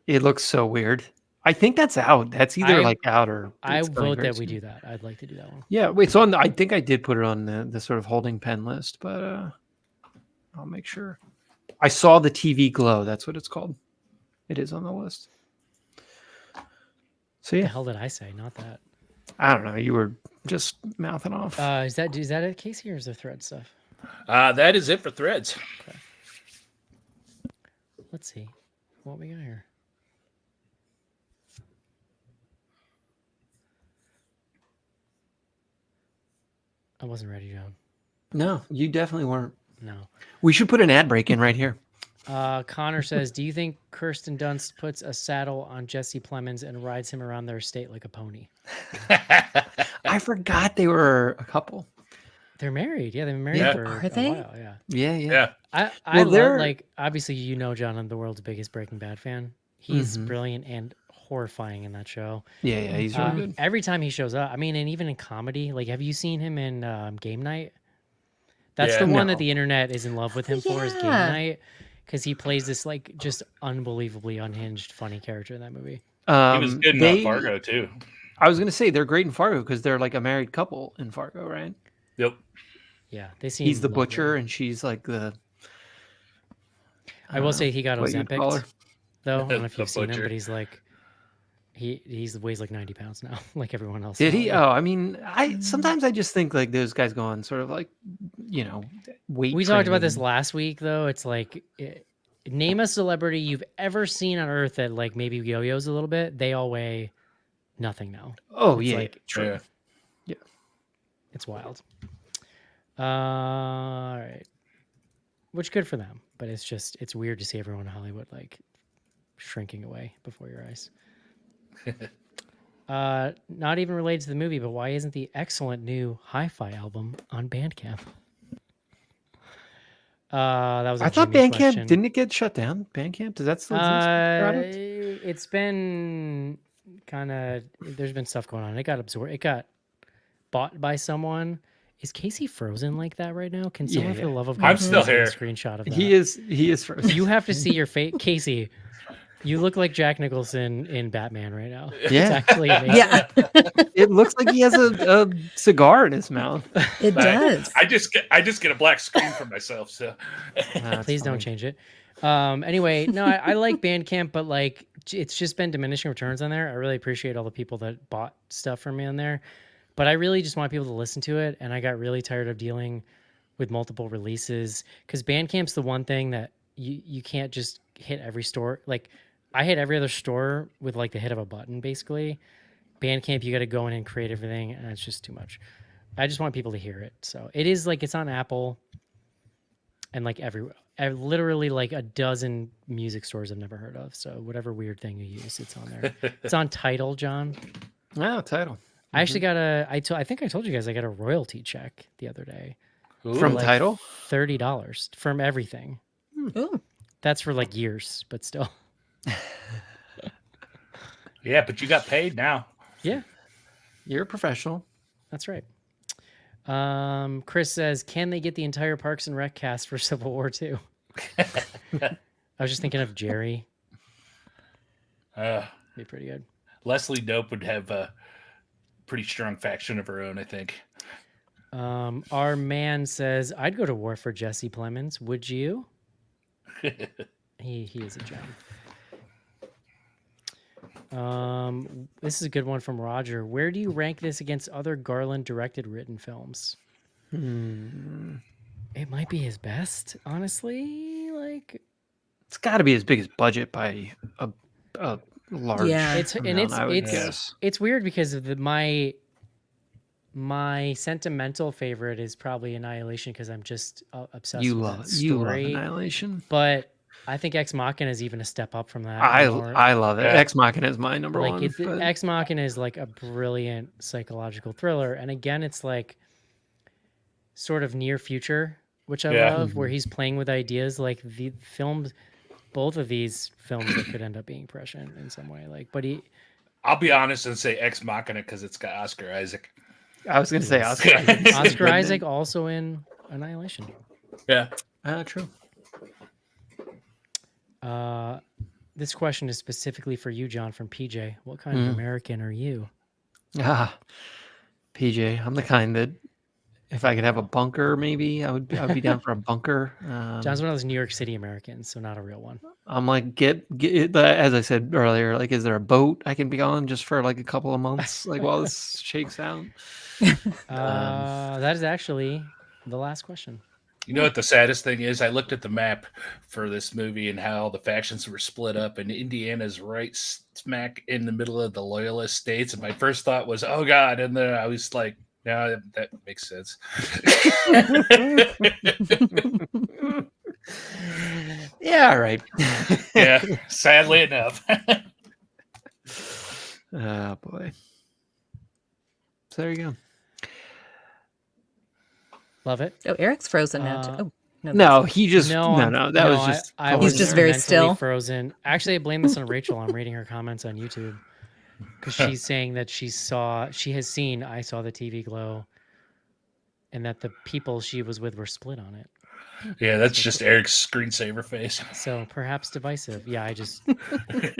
Speaker 2: It looks so weird. I think that's out. That's either like out or
Speaker 1: I
Speaker 2: it's coming
Speaker 1: vote
Speaker 2: very
Speaker 1: that we
Speaker 2: soon.
Speaker 1: do that. I'd like to do that one.
Speaker 2: Yeah, it's on. I think I did put it on the sort of holding pen list, but I'll make sure. I saw the TV glow. That's what it's called. It is on the list. So
Speaker 1: What the
Speaker 2: yeah,
Speaker 1: hell did I say? Not that.
Speaker 2: I don't know. You were just mouthing off.
Speaker 1: Is that it, Casey, or is there thread stuff?
Speaker 4: That is it for threads.
Speaker 1: Let's see what we got here. I wasn't ready, John.
Speaker 2: No, you definitely weren't.
Speaker 1: No.
Speaker 2: We should put an ad break in right here.
Speaker 1: Connor says, do you think Kirsten Dunst puts a saddle on Jesse Plemons and rides him around their estate like a pony?
Speaker 2: I forgot they were a couple.
Speaker 1: They're married. Yeah, they've been married
Speaker 4: Yeah.
Speaker 1: for
Speaker 3: Are
Speaker 1: a
Speaker 3: they?
Speaker 1: while. Yeah.
Speaker 2: Yeah, yeah.
Speaker 4: Yeah.
Speaker 1: I
Speaker 2: Well,
Speaker 1: love,
Speaker 2: they're-
Speaker 1: like, obviously, you know, John, I'm the world's biggest Breaking Bad fan. He's
Speaker 2: Mhm.
Speaker 1: brilliant and horrifying in that show.
Speaker 2: Yeah, yeah. He's really good.
Speaker 1: Every time he shows up, I mean, and even in comedy, like, have you seen him in Game Night? That's
Speaker 4: Yeah.
Speaker 1: the one
Speaker 2: No.
Speaker 1: that the internet is in love with him for is Game
Speaker 3: Yeah.
Speaker 1: Night, because he plays this, like, just unbelievably unhinged, funny character in that movie.
Speaker 4: He was good in Fargo, too.
Speaker 2: I was gonna say they're great in Fargo because they're like a married couple in Fargo, right?
Speaker 4: Yep.
Speaker 1: Yeah, they seem
Speaker 2: He's the
Speaker 1: lovely.
Speaker 2: butcher and she's like the.
Speaker 1: I will say he got
Speaker 2: what you'd call
Speaker 1: Ozempic,
Speaker 2: her.
Speaker 1: though. I don't know if
Speaker 4: The
Speaker 1: you've seen him,
Speaker 4: butcher.
Speaker 1: but he's like, he weighs like 90 pounds now, like everyone else.
Speaker 2: Did
Speaker 1: now.
Speaker 2: he? Oh, I mean, I sometimes I just think like those guys go on sort of like, you know, weight.
Speaker 1: We talked about this
Speaker 2: training.
Speaker 1: last week, though. It's like, name a celebrity you've ever seen on Earth that like maybe yo-yos a little bit. They all weigh nothing now.
Speaker 2: Oh
Speaker 1: It's
Speaker 2: yeah,
Speaker 1: like-
Speaker 2: true.
Speaker 4: Yeah.
Speaker 1: It's wild. All right. Which good for them, but it's weird to see everyone in Hollywood like shrinking away before your eyes. Not even related to the movie, but why isn't the excellent new Hi-Fi album on Bandcamp? That was a
Speaker 2: I thought
Speaker 1: Jimmy
Speaker 2: Bandcamp
Speaker 1: question.
Speaker 2: didn't it get shut down? Bandcamp does that still exist? Product?
Speaker 1: It's been kind of. There's been stuff going on. It got absorbed. It got bought by someone. Is Casey frozen like that right now? Can someone,
Speaker 2: Yeah,
Speaker 1: for the love of
Speaker 4: I'm
Speaker 1: God,
Speaker 4: still
Speaker 1: send me a
Speaker 4: here.
Speaker 1: screenshot of that?
Speaker 2: He is frozen.
Speaker 1: You have to see your face, Casey. You look like Jack Nicholson in Batman right now. It's
Speaker 2: Yeah.
Speaker 1: actually amazing.
Speaker 3: Yeah,
Speaker 2: It looks like he has a cigar in his mouth.
Speaker 3: it does.
Speaker 4: I just get a black screen for myself. So
Speaker 1: Please don't change it. Anyway, no, I like Bandcamp, but like it's just been diminishing returns on there. I really appreciate all the people that bought stuff from me on there, but I really just want people to listen to it. And I got really tired of dealing with multiple releases because Bandcamp's the one thing that you can't just hit every store. Like I hit every other store with like the hit of a button, basically. Bandcamp, you got to go in and create everything, and it's just too much. I just want people to hear it. So it is like it's on Apple and like everywhere. Literally like a dozen music stores I've never heard of. So whatever weird thing you use, it's on there. It's on Tidal, John.
Speaker 2: Oh, title.
Speaker 1: I actually got I think I told you guys I got a royalty check the other day.
Speaker 2: From
Speaker 1: Like
Speaker 2: Tidal?
Speaker 1: $30 from everything.
Speaker 3: Ooh.
Speaker 1: That's for like years, but still.
Speaker 4: Yeah, but you got paid now.
Speaker 1: Yeah,
Speaker 2: You're a professional.
Speaker 1: that's right. Chris says, can they get the entire Parks and Rec cast for Civil War II? I was just thinking of Jerry. Be pretty good.
Speaker 4: Leslie Dope would have a pretty strong faction of her own, I think.
Speaker 1: Our man says, I'd go to war for Jesse Plemons. Would you? He is a gem. This is a good one from Roger. Where do you rank this against other Garland directed written films? It might be his best, honestly. Like,
Speaker 2: It's got to be as big as budget by a large
Speaker 3: Yeah.
Speaker 2: amount, I would guess.
Speaker 1: it's weird because of my sentimental favorite is probably Annihilation because I'm just obsessed with that story.
Speaker 2: You love Annihilation.
Speaker 1: But I think Ex Machina is even a step up from that.
Speaker 2: I
Speaker 1: more.
Speaker 2: love it.
Speaker 4: Yeah.
Speaker 2: Ex Machina is my number
Speaker 1: Like
Speaker 2: one. but-
Speaker 1: Ex Machina is like a brilliant psychological thriller, and again, it's like sort of near future, which I
Speaker 4: Yeah.
Speaker 1: love, where he's playing with ideas. Like the films, both of these films that could end up being prescient in some way. Like, but
Speaker 4: I'll be honest and say Ex Machina because it's got Oscar Isaac.
Speaker 2: I was going to say Oscar.
Speaker 1: Oscar Isaac also in Annihilation.
Speaker 4: Yeah.
Speaker 2: True.
Speaker 1: This question is specifically for you, John, from PJ. What kind of American are you?
Speaker 2: PJ, I'm the kind that if I could have a bunker, maybe I would be down for a bunker.
Speaker 1: John's one of those New York City Americans, so not a real one.
Speaker 2: I'm like, get as I said earlier, like, is there a boat I can be on just for like a couple of months, like while this shakes out?
Speaker 1: That is actually the last question.
Speaker 4: You know what the saddest thing is? I looked at the map for this movie and how the factions were split up, and Indiana's right smack in the middle of the Loyalist states. And my first thought was, "Oh God!" And then I was like, "No, that makes sense."
Speaker 2: Yeah, right.
Speaker 4: Yeah, sadly enough.
Speaker 2: Oh boy. So there you go.
Speaker 1: Love it.
Speaker 3: Oh, Eric's frozen now too. Oh,
Speaker 2: No, he just
Speaker 1: No,
Speaker 2: that was just.
Speaker 1: I
Speaker 3: He's
Speaker 1: was
Speaker 3: just very
Speaker 1: mentally
Speaker 3: still.
Speaker 1: frozen. Actually, I blame this on Rachel. I'm reading her comments on YouTube because she's saying that she has seen I Saw the TV Glow, and that the people she was with were split on it.
Speaker 4: Yeah, that's just Eric's screensaver face.
Speaker 1: So perhaps divisive. Yeah, I just,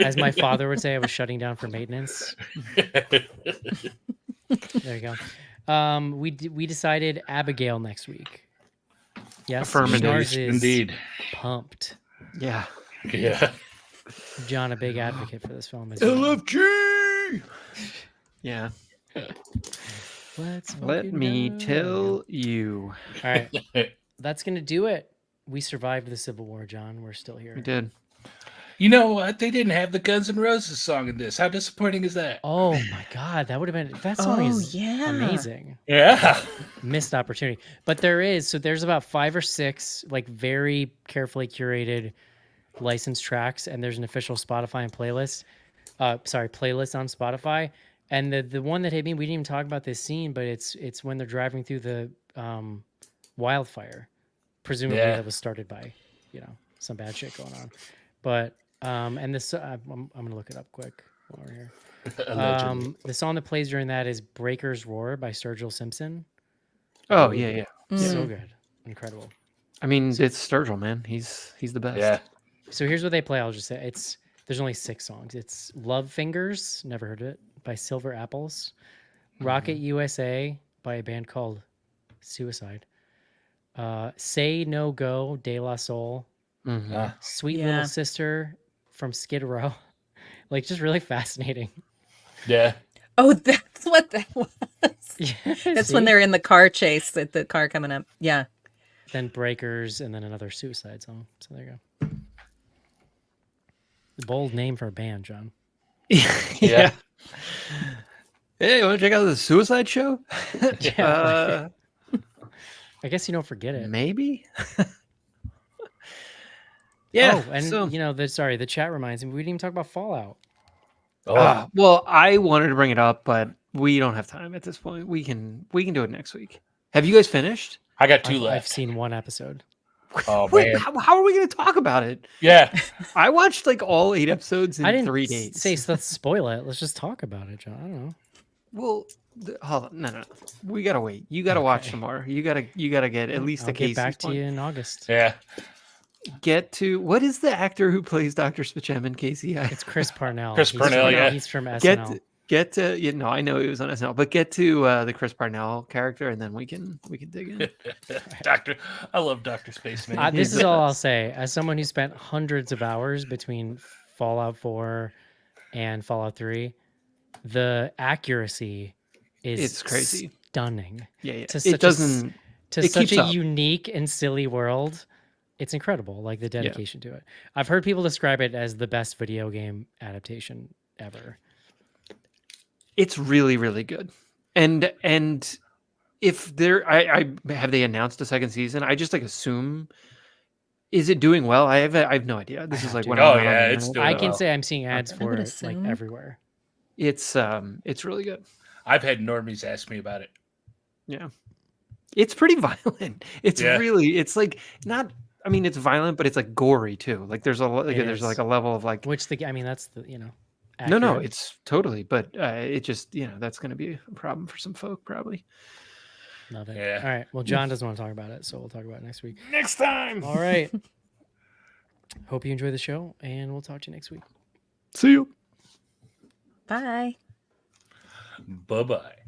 Speaker 1: as my father would say, I was shutting down for maintenance. There you go. We decided Abigail next week. Yes,
Speaker 2: Affirmative.
Speaker 1: Schnars is
Speaker 4: Indeed.
Speaker 1: pumped.
Speaker 2: Yeah.
Speaker 4: Yeah.
Speaker 1: John, a big advocate for this film. As well.
Speaker 2: LFG. Yeah.
Speaker 1: Let's
Speaker 2: Let
Speaker 1: fucking
Speaker 2: me
Speaker 1: go.
Speaker 2: tell you.
Speaker 1: All right, that's gonna do it. We survived the Civil War, John. We're still here.
Speaker 2: We did.
Speaker 4: You know what? They didn't have the Guns N' Roses song in this. How disappointing is that?
Speaker 1: Oh my God, that would have been that song is
Speaker 3: yeah.
Speaker 1: amazing.
Speaker 4: Yeah.
Speaker 1: Missed opportunity, but there's about 5 or 6 like very carefully curated licensed tracks, and there's an official Spotify and playlist. Playlist on Spotify. And the one that hit me, we didn't even talk about this scene, but it's when they're driving through the wildfire, presumably that was started by, some bad shit going on. But and this I'm gonna look it up quick while we're here. The song that plays during that is "Breaker's Roar" by Sturgill Simpson.
Speaker 2: Oh yeah.
Speaker 1: So good, incredible.
Speaker 2: I mean, it's Sturgill, man. He's the best.
Speaker 4: Yeah.
Speaker 1: So here's what they play. I'll just say there's only 6 songs. It's "Love Fingers," never heard of it, by Silver Apples. "Rocket USA" by a band called Suicide. "Say No Go" De La Soul. "Sweet Little Sister" from Skid Row. Like, just really fascinating.
Speaker 4: Yeah.
Speaker 3: Oh, that's what that was.
Speaker 1: Yeah,
Speaker 3: That's
Speaker 1: see?
Speaker 3: when they're in the car chase, the car coming up. Yeah.
Speaker 1: Then Breakers, and then another Suicide song. So there you go. Bold name for a band, John.
Speaker 2: Yeah. Hey, you want to check out the Suicide Show?
Speaker 1: Yeah. I guess you don't forget it.
Speaker 2: Maybe. Yeah.
Speaker 1: Oh, and
Speaker 2: so,
Speaker 1: the chat reminds me we didn't even talk about Fallout.
Speaker 4: Oh,
Speaker 2: well, I wanted to bring it up, but We don't have time at this point. We can do it next week. Have you guys finished?
Speaker 4: I got 2
Speaker 1: I've
Speaker 4: left.
Speaker 1: seen one episode.
Speaker 4: Oh
Speaker 2: Wait,
Speaker 4: man.
Speaker 2: how are we going to talk about it?
Speaker 4: Yeah.
Speaker 2: I watched like all 8 episodes in
Speaker 1: I didn't
Speaker 2: 3 days.
Speaker 1: say let's spoil it. Let's just talk about it, John. I don't know.
Speaker 2: Well, hold on. No. We gotta wait. You gotta watch some more. You gotta get at least
Speaker 1: I'll
Speaker 2: a
Speaker 1: get
Speaker 2: case.
Speaker 1: back to you in August.
Speaker 4: Yeah.
Speaker 2: Get to what is the actor who plays Dr. Spachem in Casey?
Speaker 1: It's Chris Parnell.
Speaker 4: Chris Parnell, yeah.
Speaker 1: He's from SNL.
Speaker 2: Get to you know, I know he was on SNL, but get to the Chris Parnell character, and then we can dig in.
Speaker 4: I love Dr. Spaceman.
Speaker 1: This
Speaker 2: He's
Speaker 1: is all
Speaker 2: the
Speaker 1: I'll
Speaker 2: best.
Speaker 1: say. As someone who spent hundreds of hours between Fallout 4 and Fallout 3, the accuracy is
Speaker 2: It's crazy.
Speaker 1: stunning.
Speaker 2: Yeah.
Speaker 1: To
Speaker 2: It
Speaker 1: such
Speaker 2: doesn't.
Speaker 1: To
Speaker 2: it
Speaker 1: such
Speaker 2: keeps
Speaker 1: a
Speaker 2: up.
Speaker 1: unique and silly world. It's incredible, like the dedication to it. I've heard people describe it as the best video game adaptation ever.
Speaker 2: It's really, really good. And if there, I have they announced a second season? I just like assume. Is it doing well? I have no idea. This is
Speaker 1: have
Speaker 2: like
Speaker 1: to.
Speaker 2: when
Speaker 4: Oh,
Speaker 2: I'm not on
Speaker 4: yeah,
Speaker 2: the
Speaker 4: it's
Speaker 2: internet.
Speaker 4: doing
Speaker 1: I can
Speaker 4: well.
Speaker 1: say I'm seeing ads
Speaker 3: I
Speaker 1: for
Speaker 3: would
Speaker 1: it like
Speaker 3: assume.
Speaker 1: everywhere.
Speaker 2: It's really good.
Speaker 4: I've had normies ask me about it.
Speaker 2: Yeah. It's pretty violent. It's
Speaker 4: Yeah.
Speaker 2: really, it's like not, I mean, it's violent, but it's like gory too. Like there's there's
Speaker 1: is.
Speaker 2: like a level of like,
Speaker 1: Which that's the
Speaker 2: no,
Speaker 1: accurate.
Speaker 2: it's totally, but it just, that's going to be a problem for some folk probably.
Speaker 1: Love it.
Speaker 4: Yeah.
Speaker 1: All right. Well, John doesn't want to talk about it, so we'll talk about it next week.
Speaker 2: Next time.
Speaker 1: All right. Hope you enjoy the show, and we'll talk to you next week.
Speaker 2: See you.
Speaker 3: Bye.
Speaker 4: Bye-bye.